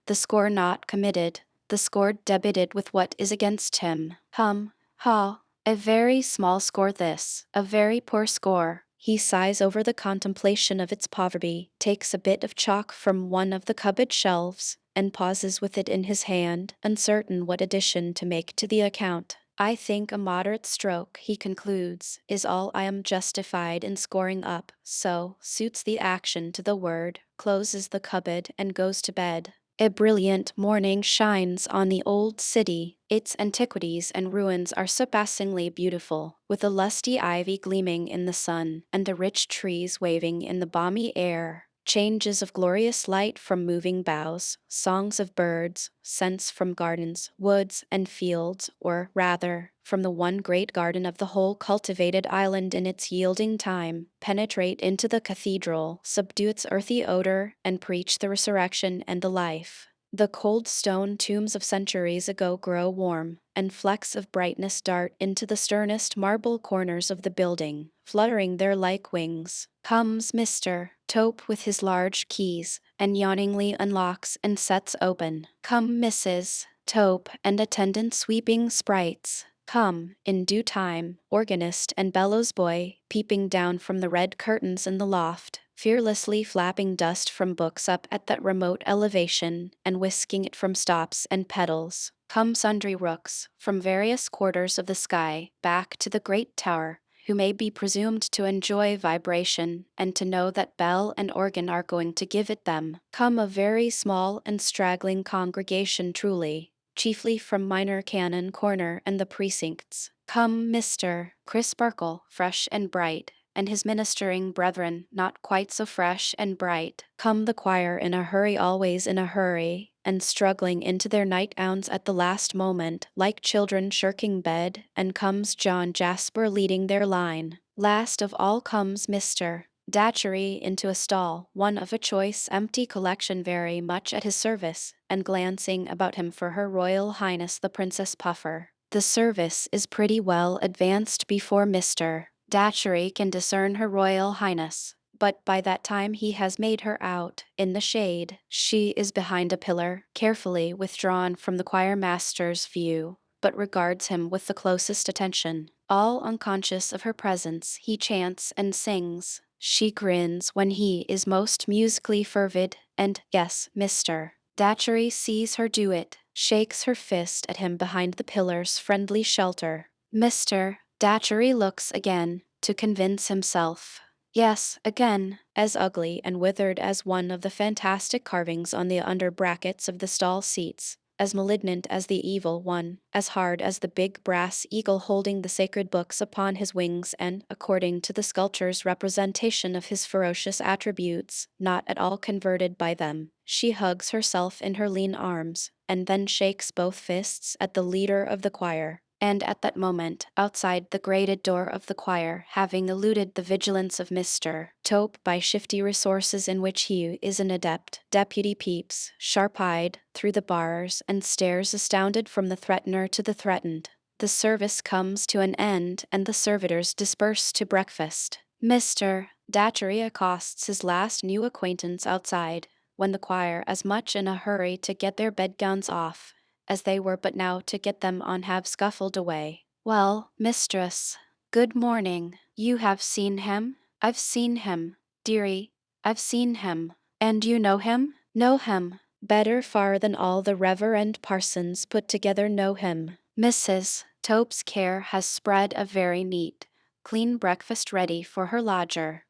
not committed, the score debited with what is against him. Ha, a very small score this, a very poor score. He sighs over the contemplation of its poverty, takes a bit of chalk from one of the cupboard shelves, and pauses with it in his hand, uncertain what addition to make to the account. I think a moderate stroke, he concludes, is all I am justified in scoring up, so suits the action to the word, closes the cupboard, and goes to bed. A brilliant morning shines on the old city. Its antiquities and ruins are surpassingly beautiful, with the lusty ivy gleaming in the sun, and the rich trees waving in the balmy air. Changes of glorious light from moving boughs, songs of birds, scents from gardens, woods, and fields, or, rather, from the one great garden of the whole cultivated island in its yielding time, penetrate into the cathedral, subdue its earthy odor, and preach the resurrection and the life. The cold stone tombs of centuries ago grow warm, and flecks of brightness dart into the sternest marble corners of the building, fluttering their like wings. Comes Mr. Tope with his large keys, and yawningly unlocks and sets open. Come Mrs. Tope and attendant sweeping sprites. Come, in due time, organist and bellows boy, peeping down from the red curtains in the loft, fearlessly flapping dust from books up at that remote elevation, and whisking it from stops and pedals. Come sundry rooks, from various quarters of the sky, back to the great tower, who may be presumed to enjoy vibration, and to know that bell and organ are going to give it them. Come a very small and straggling congregation truly, chiefly from Minor Canon Corner and the precincts. Come Mr. Crisparkle, fresh and bright, and his ministering brethren not quite so fresh and bright. Come the choir in a hurry, always in a hurry, and struggling into their nightgowns at the last moment, like children shirking bed, and comes John Jasper leading their line. Last of all comes Mr. Datchery into a stall, one of a choice empty collection very much at his service, and glancing about him for Her Royal Highness the Princess Puffer. The service is pretty well advanced before Mr. Datchery can discern Her Royal Highness, but by that time he has made her out, in the shade. She is behind a pillar, carefully withdrawn from the choir master's view, but regards him with the closest attention. All unconscious of her presence, he chants and sings. She grins when he is most musically fervid, and, yes, Mr. Datchery sees her do it, shakes her fist at him behind the pillar's friendly shelter. Mr. Datchery looks again, to convince himself. Yes, again, as ugly and withered as one of the fantastic carvings on the under brackets of the stall seats, as malignant as the evil one, as hard as the big brass eagle holding the sacred books upon his wings, and, according to the sculptor's representation of his ferocious attributes, not at all converted by them. She hugs herself in her lean arms, and then shakes both fists at the leader of the choir. And at that moment, outside the grated door of the choir, having eluded the vigilance of Mr. Tope by shifty resources in which he is an adept, Deputy peeps, sharp-eyed, through the bars, and stares astounded from the threatener to the threatened. The service comes to an end, and the servitors disperse to breakfast. Mr. Datchery accosts his last new acquaintance outside, when the choir, as much in a hurry to get their bedgowns off, as they were but now to get them on, have scuffled away. Well, mistress, good morning. You have seen him? I've seen him, dearie, I've seen him. And you know him? Know him. Better far than all the reverend parsons put together know him. Mrs. Tope's care has spread a very neat, clean breakfast ready for her lodger.